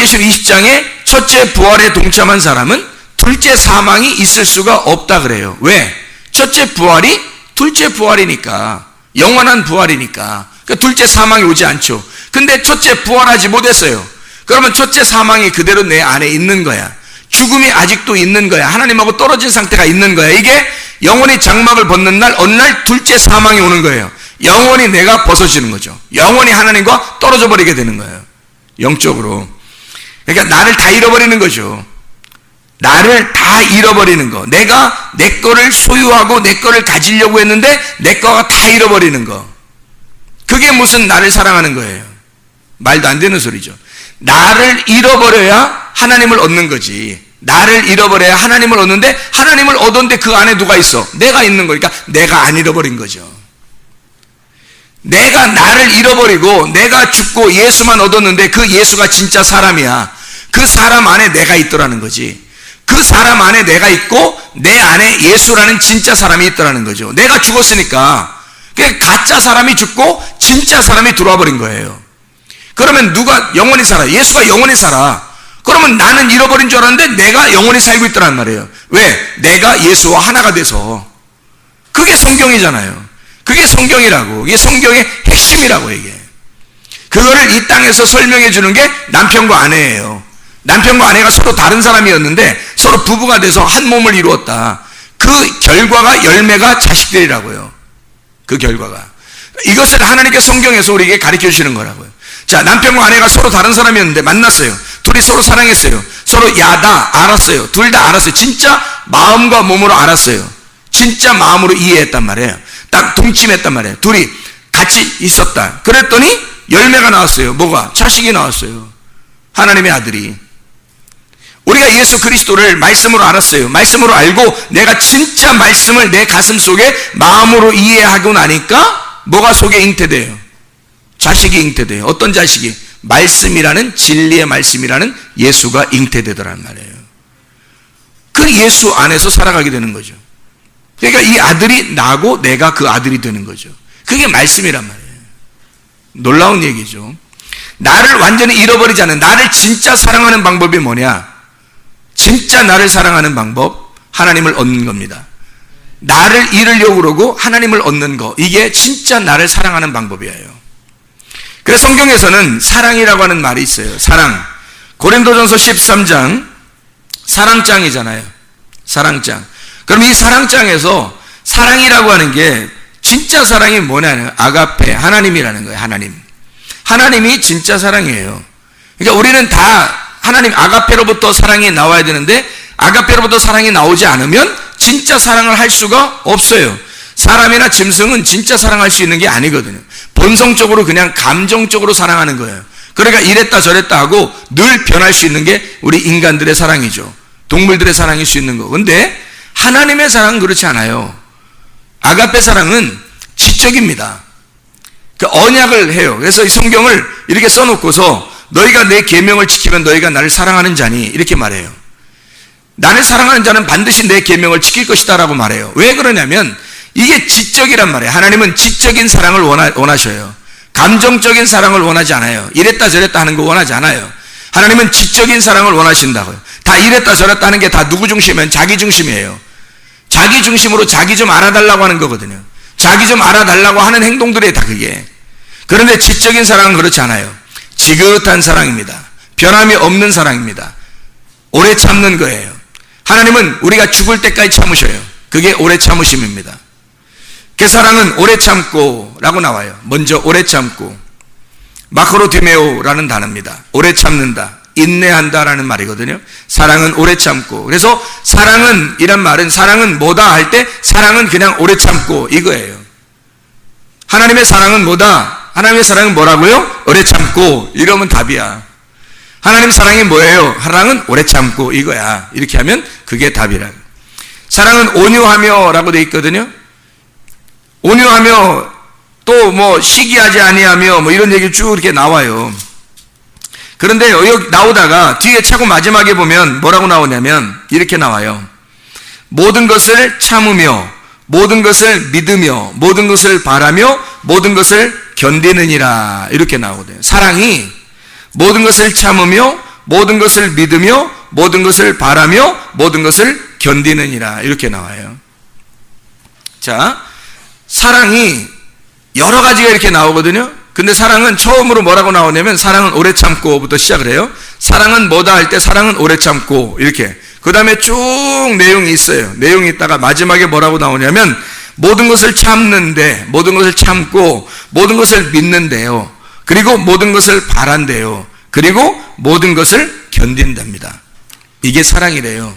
20장에 첫째 부활에 동참한 사람은 둘째 사망이 있을 수가 없다 그래요. 왜? 첫째 부활이 둘째 부활이니까, 영원한 부활이니까. 그러니까 둘째 사망이 오지 않죠. 근데 첫째 부활하지 못했어요. 그러면 첫째 사망이 그대로 내 안에 있는 거야. 죽음이 아직도 있는 거야. 하나님하고 떨어진 상태가 있는 거야. 이게 영원히 장막을 벗는 날, 어느 날 둘째 사망이 오는 거예요. 영원히 내가 벗어지는 거죠. 영원히 하나님과 떨어져 버리게 되는 거예요. 영적으로. 그러니까 나를 다 잃어버리는 거죠. 나를 다 잃어버리는 거. 내가 내 거를 소유하고 내 거를 가지려고 했는데 내 거가 다 잃어버리는 거. 그게 무슨 나를 사랑하는 거예요. 말도 안 되는 소리죠. 나를 잃어버려야 하나님을 얻는 거지. 나를 잃어버려야 하나님을 얻는데, 하나님을 얻었는데 그 안에 누가 있어? 내가 있는 거니까 내가 안 잃어버린 거죠. 내가 나를 잃어버리고 내가 죽고 예수만 얻었는데 그 예수가 진짜 사람이야. 그 사람 안에 내가 있더라는 거지. 그 사람 안에 내가 있고 내 안에 예수라는 진짜 사람이 있더라는 거죠. 내가 죽었으니까 가짜 사람이 죽고 진짜 사람이 들어와 버린 거예요. 그러면 누가 영원히 살아? 예수가 영원히 살아. 그러면 나는 잃어버린 줄 알았는데 내가 영원히 살고 있더란 말이에요. 왜? 내가 예수와 하나가 돼서. 그게 성경이잖아요. 그게 성경이라고. 이게 성경의 핵심이라고. 이게 그거를 이 땅에서 설명해 주는 게 남편과 아내예요. 남편과 아내가 서로 다른 사람이었는데 서로 부부가 돼서 한 몸을 이루었다. 그 결과가, 열매가 자식들이라고요. 그 결과가. 이것을 하나님께 성경에서 우리에게 가르쳐 주시는 거라고요. 자, 남편과 아내가 서로 다른 사람이었는데 만났어요. 둘이 서로 사랑했어요. 서로 야다 알았어요. 둘 다 알았어요. 진짜 마음과 몸으로 알았어요. 진짜 마음으로 이해했단 말이에요. 딱 동침했단 말이에요. 둘이 같이 있었다. 그랬더니 열매가 나왔어요. 뭐가? 자식이 나왔어요. 하나님의 아들이. 우리가 예수 그리스도를 말씀으로 알았어요. 말씀으로 알고 내가 진짜 말씀을 내 가슴 속에 마음으로 이해하고 나니까 뭐가 속에 잉태돼요? 자식이 잉태돼요. 어떤 자식이? 말씀이라는, 진리의 말씀이라는 예수가 잉태되더란 말이에요. 그 예수 안에서 살아가게 되는 거죠. 그러니까 이 아들이 나고 내가 그 아들이 되는 거죠. 그게 말씀이란 말이에요. 놀라운 얘기죠. 나를 완전히 잃어버리지 않는, 나를 진짜 사랑하는 방법이 뭐냐? 진짜 나를 사랑하는 방법, 하나님을 얻는 겁니다. 나를 잃으려고 그러고 하나님을 얻는 거, 이게 진짜 나를 사랑하는 방법이에요. 그래서 성경에서는 사랑이라고 하는 말이 있어요. 사랑. 고린도전서 13장 사랑장이잖아요. 사랑장. 그럼 이 사랑장에서 사랑이라고 하는 게 진짜 사랑이 뭐냐면 아가페, 하나님이라는 거예요. 하나님. 하나님이 진짜 사랑이에요. 그러니까 우리는 다 하나님 아가페로부터 사랑이 나와야 되는데 아가페로부터 사랑이 나오지 않으면 진짜 사랑을 할 수가 없어요. 사람이나 짐승은 진짜 사랑할 수 있는 게 아니거든요. 본성적으로 그냥 감정적으로 사랑하는 거예요. 그러니까 이랬다 저랬다 하고 늘 변할 수 있는 게 우리 인간들의 사랑이죠. 동물들의 사랑일 수 있는 거. 근데 하나님의 사랑은 그렇지 않아요. 아가페 사랑은 지적입니다. 그 언약을 해요. 그래서 이 성경을 이렇게 써놓고서 너희가 내 계명을 지키면 너희가 나를 사랑하는 자니 이렇게 말해요. 나를 사랑하는 자는 반드시 내 계명을 지킬 것이다 라고 말해요. 왜 그러냐면 이게 지적이란 말이에요. 하나님은 지적인 사랑을 원하셔요. 감정적인 사랑을 원하지 않아요. 이랬다 저랬다 하는 거 원하지 않아요. 하나님은 지적인 사랑을 원하신다고요. 다 이랬다 저랬다 하는 게 다 누구 중심이면 자기 중심이에요. 자기 중심으로 자기 좀 알아달라고 하는 거거든요. 자기 좀 알아달라고 하는 행동들이 다 그게. 그런데 지적인 사랑은 그렇지 않아요. 지긋한 사랑입니다. 변함이 없는 사랑입니다. 오래 참는 거예요. 하나님은 우리가 죽을 때까지 참으셔요. 그게 오래 참으심입니다. 그 사랑은 오래 참고 라고 나와요. 먼저 오래 참고. 마크로디메오라는 단어입니다. 오래 참는다, 인내한다 라는 말이거든요. 사랑은 오래 참고. 그래서 사랑은, 이란 말은 사랑은 뭐다 할 때 사랑은 그냥 오래 참고 이거예요. 하나님의 사랑은 뭐다? 하나님의 사랑은 뭐라고요? 오래 참고. 이러면 답이야. 하나님 사랑이 뭐예요? 사랑은 오래 참고 이거야. 이렇게 하면 그게 답이라고. 사랑은 온유하며 라고 되어 있거든요. 온유하며 또 뭐 시기하지 아니하며 뭐 이런 얘기 쭉 이렇게 나와요. 그런데 여기 나오다가 뒤에 차고 마지막에 보면 뭐라고 나오냐면 이렇게 나와요. 모든 것을 참으며 모든 것을 믿으며 모든 것을 바라며 모든 것을 견디느니라 이렇게 나오거든요. 사랑이 모든 것을 참으며 모든 것을 믿으며 모든 것을 바라며 모든 것을 견디느니라 이렇게 나와요. 자, 사랑이 여러 가지가 이렇게 나오거든요. 근데 사랑은 처음으로 뭐라고 나오냐면 사랑은 오래 참고부터 시작을 해요. 사랑은 뭐다 할 때 사랑은 오래 참고 이렇게. 그 다음에 쭉 내용이 있어요. 내용이 있다가 마지막에 뭐라고 나오냐면 모든 것을 참는데 모든 것을 참고 모든 것을 믿는데요. 그리고 모든 것을 바란대요. 그리고 모든 것을 견딘답니다. 이게 사랑이래요.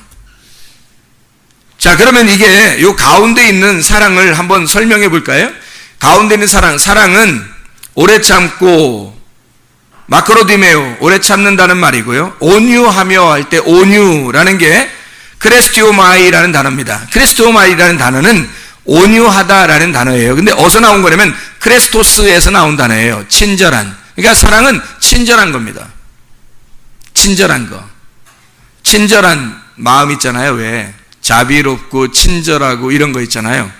자, 그러면 이게 요 가운데 있는 사랑을 한번 설명해 볼까요? 가운데 있는 사랑은 오래 참고 마크로디메오 오래 참는다는 말이고요. 온유하며 할 때 온유라는 게 크레스티오마이라는 단어입니다. 크레스티오마이라는 단어는 온유하다라는 단어예요. 근데 어디서 나온 거냐면 크레스토스에서 나온 단어예요. 친절한. 그러니까 사랑은 친절한 겁니다. 친절한 거. 친절한 마음 있잖아요. 왜? 자비롭고 친절하고 이런 거 있잖아요.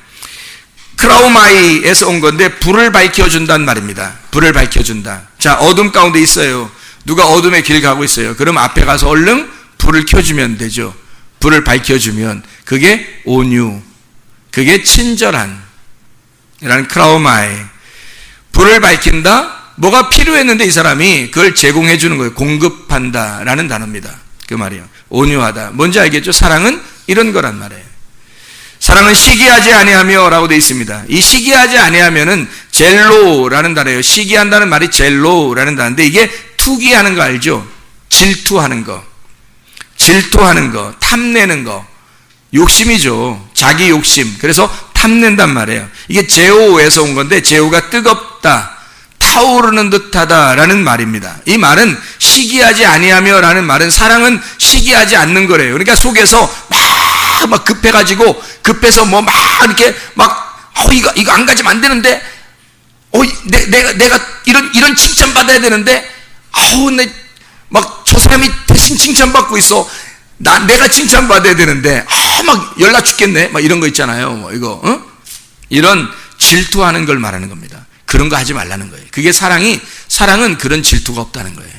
크라우마이에서 온 건데 불을 밝혀준다는 말입니다. 불을 밝혀준다. 자, 어둠 가운데 있어요. 누가 어둠의 길 가고 있어요. 그럼 앞에 가서 얼른 불을 켜주면 되죠. 불을 밝혀주면 그게 온유, 그게 친절한 이라는 크라우마이. 불을 밝힌다. 뭐가 필요했는데 이 사람이 그걸 제공해 주는 거예요. 공급한다라는 단어입니다. 그 말이에요. 온유하다. 뭔지 알겠죠? 사랑은 이런 거란 말이에요. 사랑은 시기하지 아니하며 라고 되어 있습니다. 이 시기하지 아니하면은 젤로라는 단어예요. 시기한다는 말이 젤로라는 단어인데 이게 투기하는 거 알죠? 질투하는 거. 질투하는 거, 탐내는 거. 욕심이죠. 자기 욕심. 그래서 탐낸단 말이에요. 이게 제오에서 온 건데 제오가 뜨겁다, 타오르는 듯하다라는 말입니다. 이 말은 시기하지 아니하며 라는 말은 사랑은 시기하지 않는 거래요. 그러니까 속에서 막 급해가지고 급해서 뭐 막 이렇게 막 이거 안 가지면 안 되는데 내가 이런 칭찬 받아야 되는데 막 저 사람이 대신 칭찬받고 있어. 내가 칭찬 받아야 되는데 막 열나 죽겠네. 막 이런 거 있잖아요. 뭐 이거 이런 질투하는 걸 말하는 겁니다. 그런 거 하지 말라는 거예요. 그게 사랑은 그런 질투가 없다는 거예요.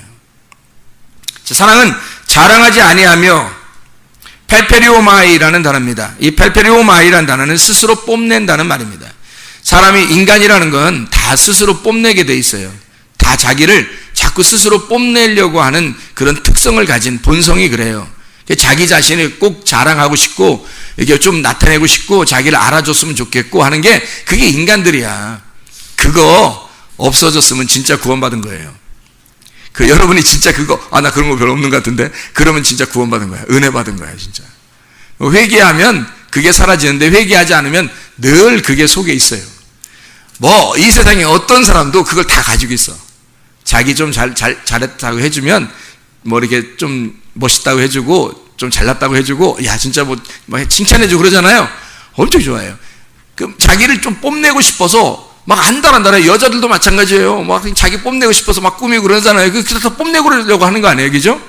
자, 사랑은 자랑하지 아니하며 펠페리오마이라는 단어입니다. 이 펠페리오마이라는 단어는 스스로 뽐낸다는 말입니다. 사람이 인간이라는 건 다 스스로 뽐내게 돼 있어요. 다 자기를 자꾸 스스로 뽐내려고 하는 그런 특성을 가진 본성이 그래요. 자기 자신을 꼭 자랑하고 싶고 이게 좀 나타내고 싶고 자기를 알아줬으면 좋겠고 하는 게 그게 인간들이야. 그거 없어졌으면 진짜 구원받은 거예요. 여러분이 진짜 나 그런 거 별로 없는 것 같은데 그러면 진짜 구원받은 거야. 은혜 받은 거야 진짜. 회개하면 그게 사라지는데 회개하지 않으면 늘 그게 속에 있어요. 뭐 이 세상에 어떤 사람도 그걸 다 가지고 있어. 자기 좀 잘했다고 해주면 뭐 이렇게 좀 멋있다고 해주고 좀 잘났다고 해주고 야 진짜 뭐 칭찬해주고 그러잖아요. 엄청 좋아해요. 그럼 자기를 좀 뽐내고 싶어서 막 안달해. 여자들도 마찬가지예요. 막 자기 뽐내고 싶어서 막 꾸미고 그러잖아요. 그래서 뽐내고 그러려고 하는 거 아니에요, 그죠?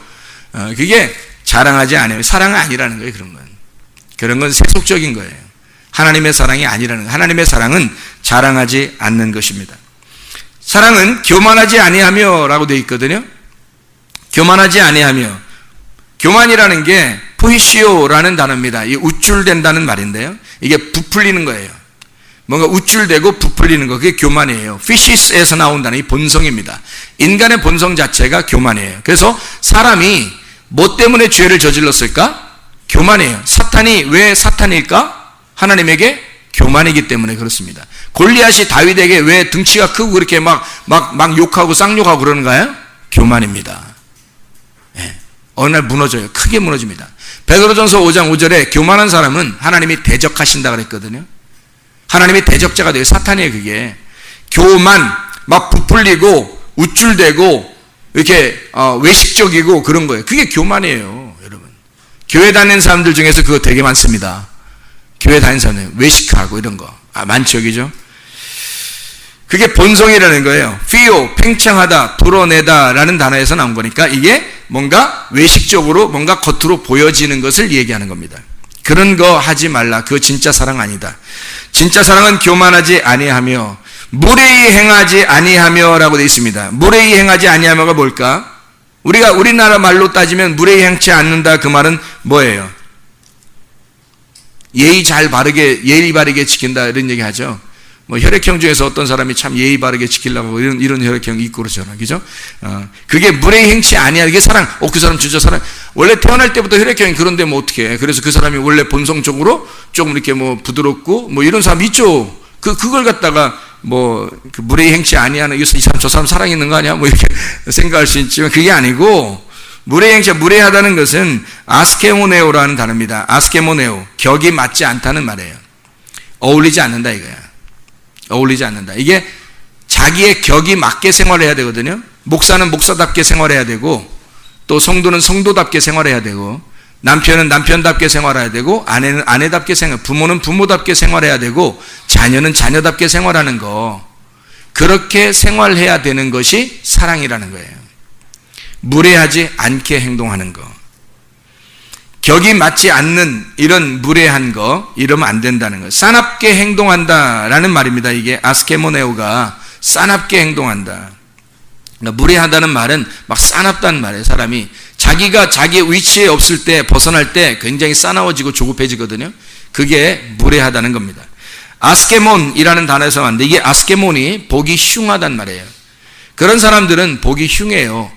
그게 자랑하지 않아요. 사랑은 아니라는 거예요, 그런 건. 그런 건 세속적인 거예요. 하나님의 사랑이 아니라는 거예요. 하나님의 사랑은 자랑하지 않는 것입니다. 사랑은 교만하지 아니하며라고 되어 있거든요. 교만하지 아니하며. 교만이라는 게 포히시오라는 단어입니다. 이 우쭐댄다는 말인데요. 이게 부풀리는 거예요. 뭔가 우쭐대고 부풀리는 거, 그게 교만이에요. 피시스에서 나온다는 이 본성입니다. 인간의 본성 자체가 교만이에요. 그래서 사람이 뭐 때문에 죄를 저질렀을까? 교만이에요. 사탄이 왜 사탄일까? 하나님에게 교만이기 때문에 그렇습니다. 골리앗이 다윗에게 왜 등치가 크고 그렇게 막 욕하고 쌍욕하고 그러는가요? 교만입니다. 네. 어느 날 무너져요. 크게 무너집니다. 베드로전서 5장 5절에 교만한 사람은 하나님이 대적하신다 그랬거든요. 하나님이 대적자가 돼요. 사탄이에요, 그게. 교만, 막 부풀리고, 우쭐대고, 이렇게, 외식적이고 그런 거예요. 그게 교만이에요, 여러분. 교회 다니는 사람들 중에서 그거 되게 많습니다. 교회 다니는 사람들 외식하고 이런 거 많죠, 그죠? 그게 본성이라는 거예요. feel, 팽창하다, 불어내다라는 단어에서 나온 거니까 이게 뭔가 외식적으로 뭔가 겉으로 보여지는 것을 얘기하는 겁니다. 그런 거 하지 말라. 그거 진짜 사랑 아니다. 진짜 사랑은 교만하지 아니하며 무례히 행하지 아니하며라고 되어 있습니다. 무례히 행하지 아니하며가 뭘까? 우리가 우리나라 말로 따지면 무례히 행치 않는다, 그 말은 뭐예요? 예의 바르게 지킨다, 이런 얘기 하죠. 뭐 혈액형 중에서 어떤 사람이 참 예의 바르게 지키려고 이런 혈액형이 있고 그러잖아, 그죠? 그게 무례히 행치 아니야. 그게 사랑. 그 사람 진짜 사랑. 원래 태어날 때부터 혈액형이 그런데 뭐 어떻게 해? 그래서 그 사람이 원래 본성적으로 조금 이렇게 뭐 부드럽고 뭐 이런 사람 있죠. 그걸 갖다가 뭐 그 무례히 행치 아니하는 이 사람 저 사람 사랑 있는 거 아니야? 뭐 이렇게 생각할 수 있지만 그게 아니고, 무례히 행치, 무례하다는 것은 아스케모네오라는 단어입니다. 아스케모네오, 격이 맞지 않다는 말이에요. 어울리지 않는다 이거야. 어울리지 않는다. 이게 자기의 격이 맞게 생활해야 되거든요. 목사는 목사답게 생활해야 되고, 또 성도는 성도답게 생활해야 되고, 남편은 남편답게 생활해야 되고, 아내는 아내답게 부모는 부모답게 생활해야 되고, 자녀는 자녀답게 생활하는 거, 그렇게 생활해야 되는 것이 사랑이라는 거예요. 무례하지 않게 행동하는 거, 격이 맞지 않는 이런 무례한 거, 이러면 안 된다는 거예요. 싸납게 행동한다라는 말입니다. 이게 아스케모네오가 싸납게 행동한다. 그러니까 무례하다는 말은 막 싸납다는 말이에요. 사람이 자기가 자기의 위치에 없을 때, 벗어날 때 굉장히 싸나워지고 조급해지거든요. 그게 무례하다는 겁니다. 아스케몬이라는 단어에서 왔는데, 이게 아스케몬이 보기 흉하단 말이에요. 그런 사람들은 보기 흉해요.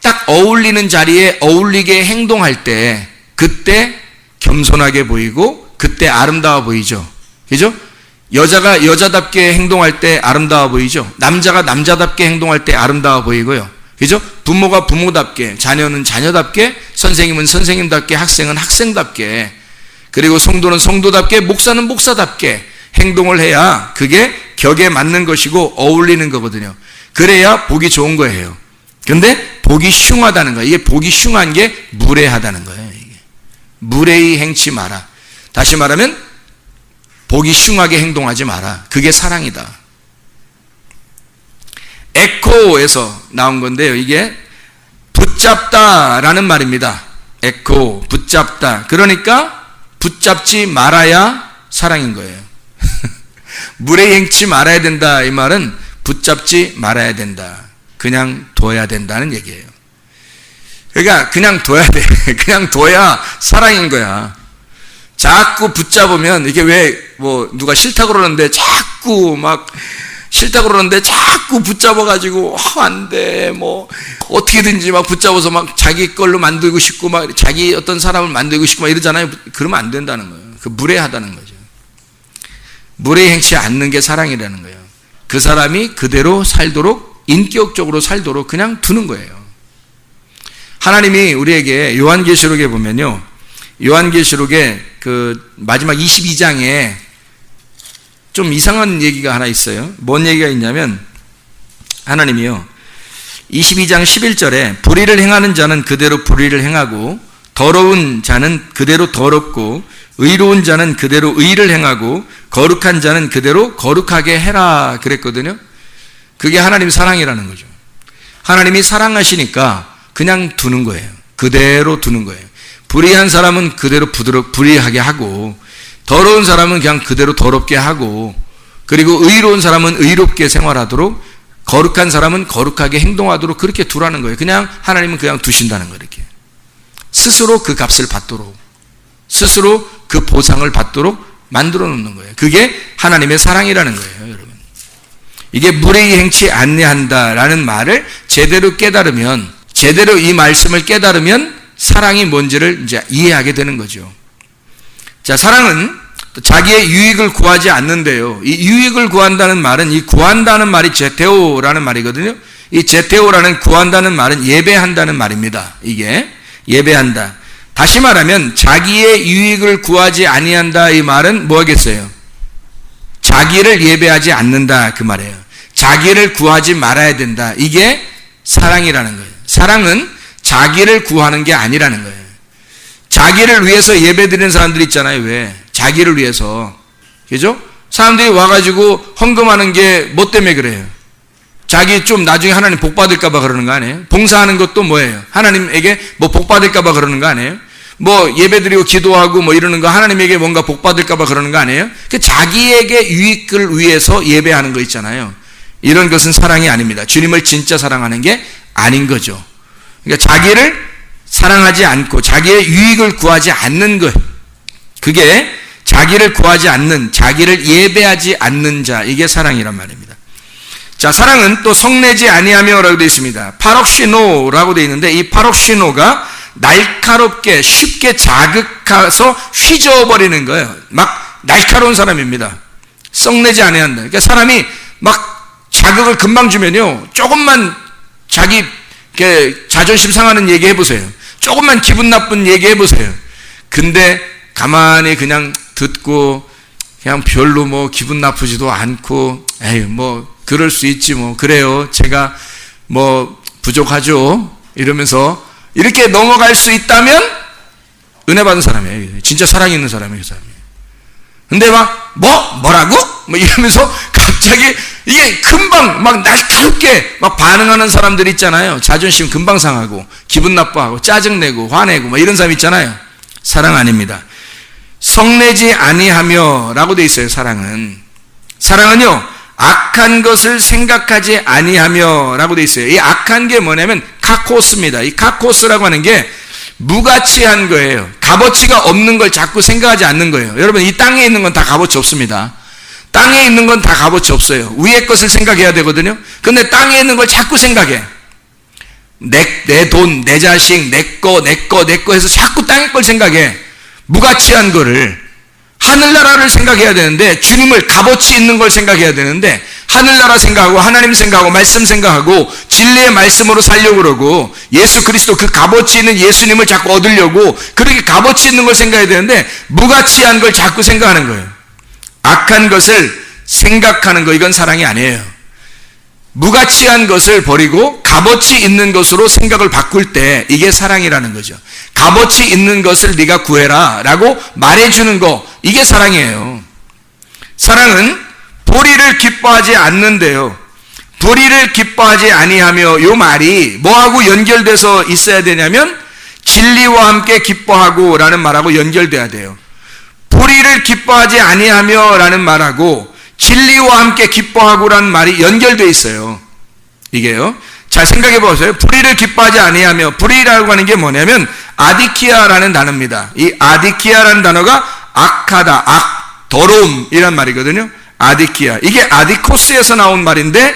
딱 어울리는 자리에 어울리게 행동할 때 그때 겸손하게 보이고 그때 아름다워 보이죠. 그죠? 여자가 여자답게 행동할 때 아름다워 보이죠. 남자가 남자답게 행동할 때 아름다워 보이고요. 그죠? 부모가 부모답게, 자녀는 자녀답게, 선생님은 선생님답게, 학생은 학생답게, 그리고 성도는 성도답게, 목사는 목사답게 행동을 해야 그게 격에 맞는 것이고 어울리는 거거든요. 그래야 보기 좋은 거예요. 근데 보기 흉하다는 거예요. 이게 보기 흉한 게 무례하다는 거예요. 이게. 무례히 행치 마라. 다시 말하면 보기 흉하게 행동하지 마라. 그게 사랑이다. 에코에서 나온 건데요. 이게 붙잡다라는 말입니다. 에코, 붙잡다. 그러니까 붙잡지 말아야 사랑인 거예요. 무례히 행치 말아야 된다, 이 말은 붙잡지 말아야 된다. 그냥 둬야 된다는 얘기예요. 그러니까 그냥 둬야 돼. 그냥 둬야 사랑인 거야. 자꾸 붙잡으면, 이게 왜 뭐 누가 싫다고 그러는데 자꾸 막 싫다고 그러는데 자꾸 붙잡아가지고 안 돼, 뭐 어떻게든지 막 붙잡아서 막 자기 걸로 만들고 싶고 막 자기 어떤 사람을 만들고 싶고 막 이러잖아요. 그러면 안 된다는 거예요. 그 무례하다는 거죠. 무례히 행치 않는 게 사랑이라는 거예요. 그 사람이 그대로 살도록, 인격적으로 살도록 그냥 두는 거예요. 하나님이 우리에게 요한계시록에 보면요, 요한계시록의 그 마지막 22장에 좀 이상한 얘기가 하나 있어요. 뭔 얘기가 있냐면, 하나님이요 22장 11절에 불의를 행하는 자는 그대로 불의를 행하고, 더러운 자는 그대로 더럽고, 의로운 자는 그대로 의를 행하고, 거룩한 자는 그대로 거룩하게 해라 그랬거든요. 그게 하나님 사랑이라는 거죠. 하나님이 사랑하시니까 그냥 두는 거예요. 그대로 두는 거예요. 불의한 사람은 그대로 불의하게 하고, 더러운 사람은 그냥 그대로 더럽게 하고, 그리고 의로운 사람은 의롭게 생활하도록, 거룩한 사람은 거룩하게 행동하도록 그렇게 두라는 거예요. 그냥 하나님은 그냥 두신다는 거예요. 이렇게 스스로 그 값을 받도록, 스스로 그 보상을 받도록 만들어 놓는 거예요. 그게 하나님의 사랑이라는 거예요, 여러분. 이게 무례히 행치 아니한다라는 말을 제대로 깨달으면, 제대로 이 말씀을 깨달으면 사랑이 뭔지를 이제 이해하게 되는 거죠. 자, 사랑은 자기의 유익을 구하지 않는데요. 이 유익을 구한다는 말은, 이 구한다는 말이 제테오라는 말이거든요. 이 제테오라는 구한다는 말은 예배한다는 말입니다. 이게 예배한다. 다시 말하면 자기의 유익을 구하지 아니한다, 이 말은 뭐겠어요? 자기를 예배하지 않는다, 그 말이에요. 자기를 구하지 말아야 된다. 이게 사랑이라는 거예요. 사랑은 자기를 구하는 게 아니라는 거예요. 자기를 위해서 예배드리는 사람들 있잖아요. 왜? 자기를 위해서. 그죠? 사람들이 와가지고 헌금하는 게 뭐 때문에 그래요? 자기 좀 나중에 하나님 복 받을까봐 그러는 거 아니에요? 봉사하는 것도 뭐예요? 하나님에게 뭐 복 받을까봐 그러는 거 아니에요? 뭐 예배드리고 기도하고 뭐 이러는 거 하나님에게 뭔가 복 받을까봐 그러는 거 아니에요? 그 자기에게 유익을 위해서 예배하는 거 있잖아요. 이런 것은 사랑이 아닙니다. 주님을 진짜 사랑하는 게 아닌 거죠. 그러니까 자기를 사랑하지 않고 자기의 유익을 구하지 않는 것, 그게 자기를 구하지 않는, 자기를 예배하지 않는 자, 이게 사랑이란 말입니다. 자, 사랑은 또 성내지 아니하며라고 되어 있습니다. 파록시노라고 되어 있는데, 이 파록시노가 날카롭게 쉽게 자극해서 휘저어버리는 거예요. 막 날카로운 사람입니다. 썩내지 아니한다. 그러니까 사람이 막 자극을 금방 주면요, 조금만 자기 자존심 상하는 얘기 해보세요. 조금만 기분 나쁜 얘기 해보세요. 근데 가만히 그냥 듣고 그냥 별로 뭐 기분 나쁘지도 않고, 에이 뭐 그럴 수 있지 뭐, 그래요, 제가 뭐 부족하죠, 이러면서 이렇게 넘어갈 수 있다면 은혜 받은 사람이에요. 진짜 사랑 있는 사람이에요, 그 사람이. 근데 막 뭐라고? 뭐 이러면서 갑자기 이게 금방 막 날카롭게 막 반응하는 사람들 있잖아요. 자존심 금방 상하고 기분 나빠하고 짜증내고 화내고 뭐 이런 사람 있잖아요. 사랑 아닙니다. 성내지 아니하며라고 돼 있어요. 사랑은요, 악한 것을 생각하지 아니하며라고 돼 있어요. 이 악한 게 뭐냐면 카코스입니다. 이 카코스라고 하는 게 무가치한 거예요. 값어치가 없는 걸 자꾸 생각하지 않는 거예요. 여러분, 이 땅에 있는 건 다 값어치 없습니다. 땅에 있는 건 다 값어치 없어요. 위의 것을 생각해야 되거든요. 근데 땅에 있는 걸 자꾸 생각해. 내 돈, 내 자식, 내 거 해서 자꾸 땅의 걸 생각해. 무가치한 거를. 하늘나라를 생각해야 되는데, 주님을 값어치 있는 걸 생각해야 되는데, 하늘나라 생각하고 하나님 생각하고 말씀 생각하고 진리의 말씀으로 살려고 그러고, 예수 그리스도 그 값어치 있는 예수님을 자꾸 얻으려고 그렇게 값어치 있는 걸 생각해야 되는데 무가치한 걸 자꾸 생각하는 거예요. 악한 것을 생각하는 거, 이건 사랑이 아니에요. 무가치한 것을 버리고 값어치 있는 것으로 생각을 바꿀 때 이게 사랑이라는 거죠. 값어치 있는 것을 네가 구해라 라고 말해주는 거, 이게 사랑이에요. 사랑은 불의를 기뻐하지 않는데요, 불의를 기뻐하지 아니하며, 이 말이 뭐하고 연결돼서 있어야 되냐면 진리와 함께 기뻐하고 라는 말하고 연결돼야 돼요. 불의를 기뻐하지 아니하며 라는 말하고 진리와 함께 기뻐하고 라는 말이 연결돼 있어요. 이게요, 잘 생각해 보세요. 불의를 기뻐하지 아니하며, 불의라고 하는 게 뭐냐면 아디키아라는 단어입니다. 이 아디키아라는 단어가 악하다, 더러움이란 말이거든요. 아디키아, 이게 아디코스에서 나온 말인데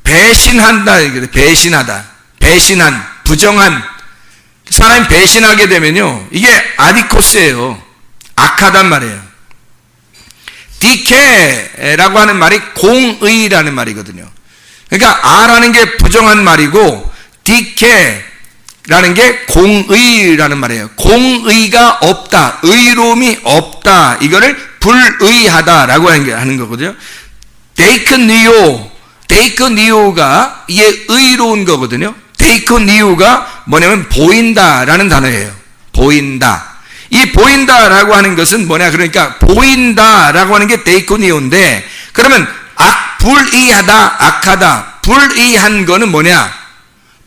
배신한다, 배신하다, 배신한, 부정한, 사람이 배신하게 되면요, 이게 아디코스예요. 악하단 말이에요. 디케라고 하는 말이 공의라는 말이거든요. 그러니까 아라는 게 부정한 말이고 디케라는 게 공의라는 말이에요. 공의가 없다, 의로움이 없다, 이거를 불의하다라고 하는 거거든요. 데이크니오가 이게 의로운 거거든요. 데이크니오가 뭐냐면 보인다라는 단어예요. 보인다. 이 보인다라고 하는 것은 뭐냐, 그러니까 보인다라고 하는 게 데이코니오인데, 그러면 불의하다, 악하다, 불의한 거는 뭐냐,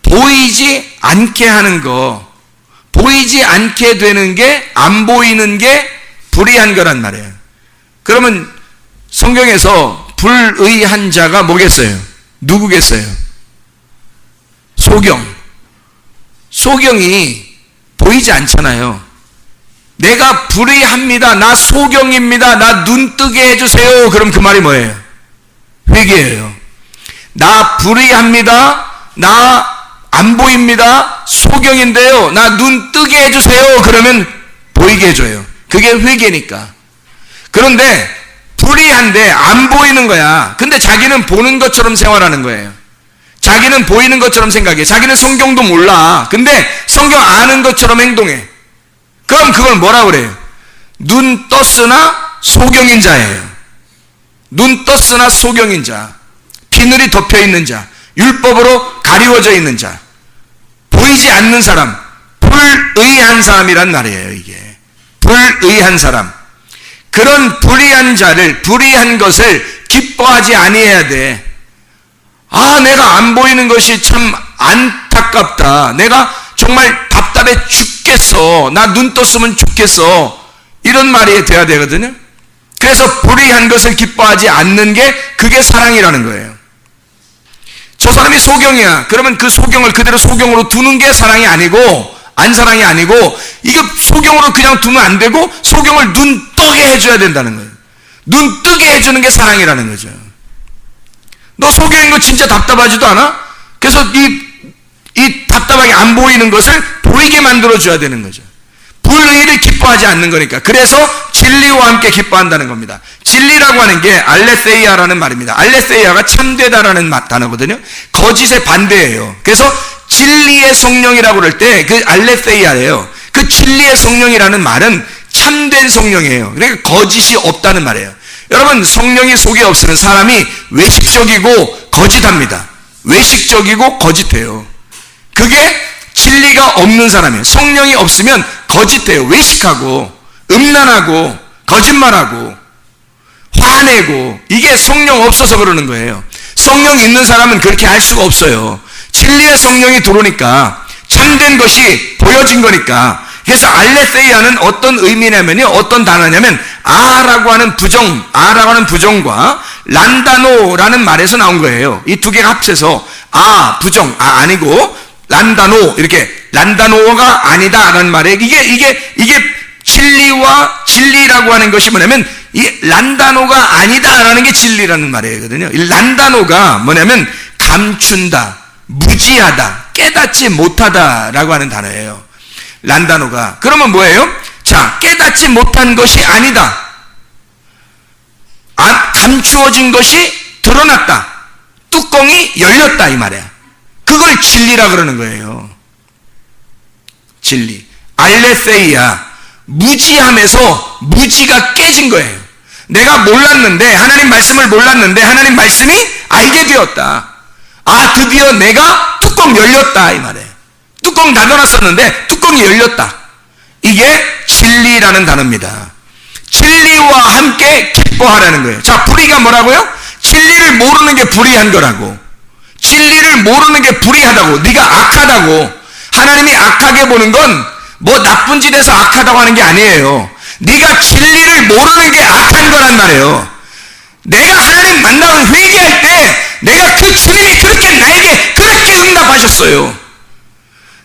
보이지 않게 하는 거, 보이지 않게 되는 게, 안 보이는 게 불의한 거란 말이에요. 그러면 성경에서 불의한 자가 뭐겠어요? 누구겠어요? 소경이 보이지 않잖아요. 내가 불의합니다, 나 소경입니다, 나 눈 뜨게 해주세요, 그럼 그 말이 뭐예요? 회개예요. 나 불의합니다, 나 안 보입니다, 소경인데요, 나 눈 뜨게 해주세요, 그러면 보이게 해줘요. 그게 회개니까. 그런데 불의한데 안 보이는 거야. 근데 자기는 보는 것처럼 생활하는 거예요. 자기는 보이는 것처럼 생각해. 자기는 성경도 몰라. 근데 성경 아는 것처럼 행동해. 그럼 그걸 뭐라 그래요? 눈 떴으나 소경인 자예요. 눈 떴으나 소경인 자, 비늘이 덮여 있는 자, 율법으로 가리워져 있는 자, 보이지 않는 사람, 불의한 사람이란 말이에요. 이게 불의한 사람. 그런 불의한 자를, 불의한 것을 기뻐하지 아니해야 돼. 아, 내가 안 보이는 것이 참 안타깝다. 내가 정말 답답해 죽겠어. 나 눈 떴으면 좋겠어. 이런 말이 돼야 되거든요. 그래서 불의한 것을 기뻐하지 않는 게 그게 사랑이라는 거예요. 저 사람이 소경이야. 그러면 그 소경을 그대로 소경으로 두는 게 사랑이 아니고, 안사랑이 아니고, 이게 소경으로 그냥 두면 안 되고 소경을 눈 뜨게 해줘야 된다는 거예요. 눈 뜨게 해주는 게 사랑이라는 거죠. 너 소경인 거 진짜 답답하지도 않아? 그래서 이 답답하게 안 보이는 것을 보이게 만들어줘야 되는 거죠. 불의를 기뻐하지 않는 거니까. 그래서 진리와 함께 기뻐한다는 겁니다. 진리라고 하는 게 알레세이아라는 말입니다. 알레세이아가 참되다라는 단어거든요. 거짓의 반대예요. 그래서 진리의 성령이라고 그럴 때 그 알레세이아예요. 그 진리의 성령이라는 말은 참된 성령이에요. 그러니까 거짓이 없다는 말이에요. 여러분, 성령이 속에 없으면 사람이 외식적이고 거짓합니다. 외식적이고 거짓해요. 그게 진리가 없는 사람이에요. 성령이 없으면 거짓해요. 외식하고 음란하고 거짓말하고 화내고, 이게 성령 없어서 그러는 거예요. 성령 있는 사람은 그렇게 할 수가 없어요. 진리의 성령이 들어오니까 참된 것이 보여진 거니까. 그래서 알레세이아는 어떤 의미냐면요, 어떤 단어냐면 아라고 하는 부정과 란다노라는 말에서 나온 거예요. 이 두 개가 합쳐서 부정, 아니고 란다노, 이렇게 란다노가 아니다라는 말에 이게 진리라고 하는 것이 뭐냐면 이 란다노가 아니다라는 게 진리라는 말이거든요. 이 란다노가 뭐냐면 감춘다, 무지하다, 깨닫지 못하다라고 하는 단어예요. 란다노가. 그러면 뭐예요? 자, 깨닫지 못한 것이 아니다. 감추어진 것이 드러났다. 뚜껑이 열렸다, 이 말이야. 그걸 진리라 그러는 거예요. 진리. 알레세이아. 무지함에서 무지가 깨진 거예요. 내가 몰랐는데, 하나님 말씀을 몰랐는데 하나님 말씀이 알게 되었다. 드디어 내가 뚜껑 열렸다, 이 말이에요. 뚜껑 닫아놨었는데 뚜껑이 열렸다. 이게 진리라는 단어입니다. 진리와 함께 기뻐하라는 거예요. 자, 불의가 뭐라고요? 진리를 모르는 게 불의한 거라고. 진리를 모르는 게 불의하다고. 네가 악하다고. 하나님이 악하게 보는 건 뭐 나쁜 짓에서 악하다고 하는 게 아니에요. 네가 진리를 모르는 게 악한 거란 말이에요. 내가 하나님 만나고 회개할 때 내가 그 주님이 그렇게 나에게 그렇게 응답하셨어요.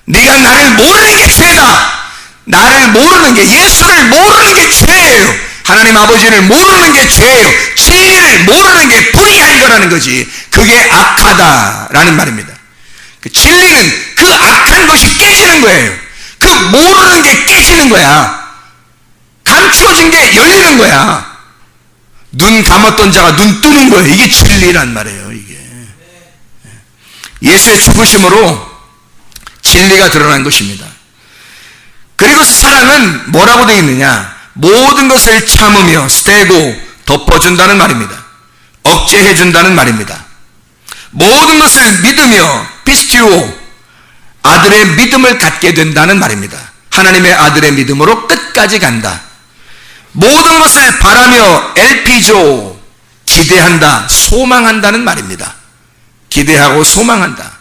네가 나를 모르는 게 죄다. 나를 모르는 게, 예수를 모르는 게 죄예요. 하나님 아버지를 모르는 게 죄예요. 진리를 모르는 게 불의한 거라는 거지. 그게 악하다라는 말입니다. 그 진리는 그 악한 것이 깨지는 거예요. 그 모르는 게 깨지는 거야. 감추어진 게 열리는 거야. 눈 감았던 자가 눈 뜨는 거예요. 이게 진리란 말이에요. 이게 예수의 죽으심으로 진리가 드러난 것입니다. 그리고 사랑은 뭐라고 되어 있느냐? 모든 것을 참으며 스테고 덮어준다는 말입니다. 억제해준다는 말입니다. 모든 것을 믿으며 피스티오, 아들의 믿음을 갖게 된다는 말입니다. 하나님의 아들의 믿음으로 끝까지 간다. 모든 것을 바라며 엘피조, 기대한다, 소망한다는 말입니다. 기대하고 소망한다.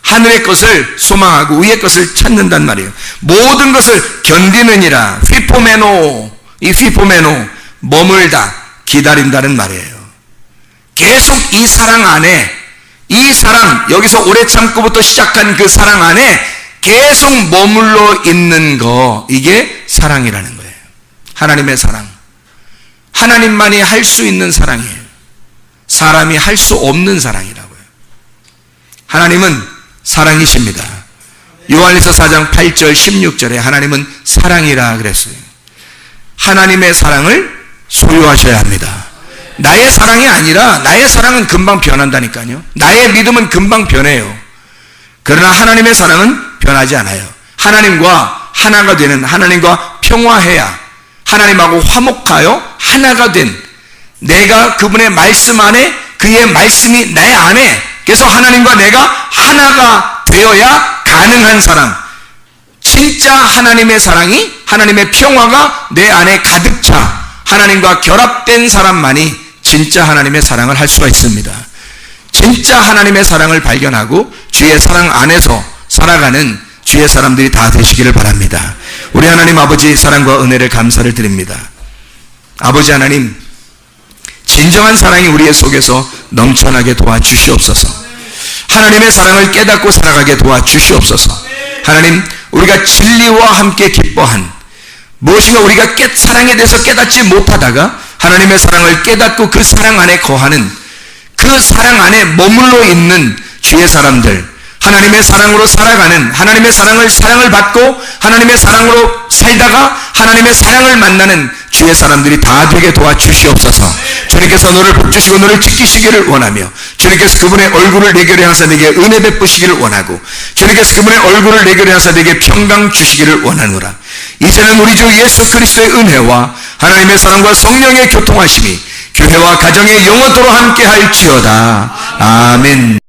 하늘의 것을 소망하고 위의 것을 찾는단 말이에요. 모든 것을 견디느니라. 휘포메노, 이 휘포메노, 머물다, 기다린다는 말이에요. 계속 이 사랑 안에, 이 사랑, 여기서 오래 참고부터 시작한 그 사랑 안에 계속 머물러 있는 거, 이게 사랑이라는 거예요. 하나님의 사랑. 하나님만이 할 수 있는 사랑이에요. 사람이 할 수 없는 사랑이라고요. 하나님은 사랑이십니다. 요한일서 4장 8절 16절에 하나님은 사랑이라 그랬어요. 하나님의 사랑을 소유하셔야 합니다. 나의 사랑이 아니라, 나의 사랑은 금방 변한다니까요. 나의 믿음은 금방 변해요. 그러나 하나님의 사랑은 변하지 않아요. 하나님과 하나가 되는, 하나님과 평화해야, 하나님하고 화목하여 하나가 된, 내가 그분의 말씀 안에, 그의 말씀이 내 안에, 그래서 하나님과 내가 하나가 되어야 가능한 사랑. 진짜 하나님의 사랑이, 하나님의 평화가 내 안에 가득 차, 하나님과 결합된 사람만이 진짜 하나님의 사랑을 할 수가 있습니다. 진짜 하나님의 사랑을 발견하고 주의 사랑 안에서 살아가는 주의 사람들이 다 되시기를 바랍니다. 우리 하나님 아버지 사랑과 은혜를 감사를 드립니다. 아버지 하나님, 진정한 사랑이 우리의 속에서 넘쳐나게 도와주시옵소서. 하나님의 사랑을 깨닫고 살아가게 도와주시옵소서. 하나님, 우리가 진리와 함께 기뻐한 무엇인가 우리가 사랑에 대해서 깨닫지 못하다가 하나님의 사랑을 깨닫고 그 사랑 안에 거하는, 그 사랑 안에 머물러 있는 주의 사람들, 하나님의 사랑으로 살아가는, 하나님의 사랑을 받고 하나님의 사랑으로 살다가 하나님의 사랑을 만나는 주의 사람들이 다 되게 도와주시옵소서. 주님께서 너를 복주시고 너를 지키시기를 원하며, 주님께서 그분의 얼굴을 내게 하사 내게 은혜 베푸시기를 원하고, 주님께서 그분의 얼굴을 내게 하사 내게 평강 주시기를 원하노라. 이제는 우리 주 예수 그리스도의 은혜와 하나님의 사랑과 성령의 교통하심이 교회와 가정에 영원토록 함께 할지어다. 아멘.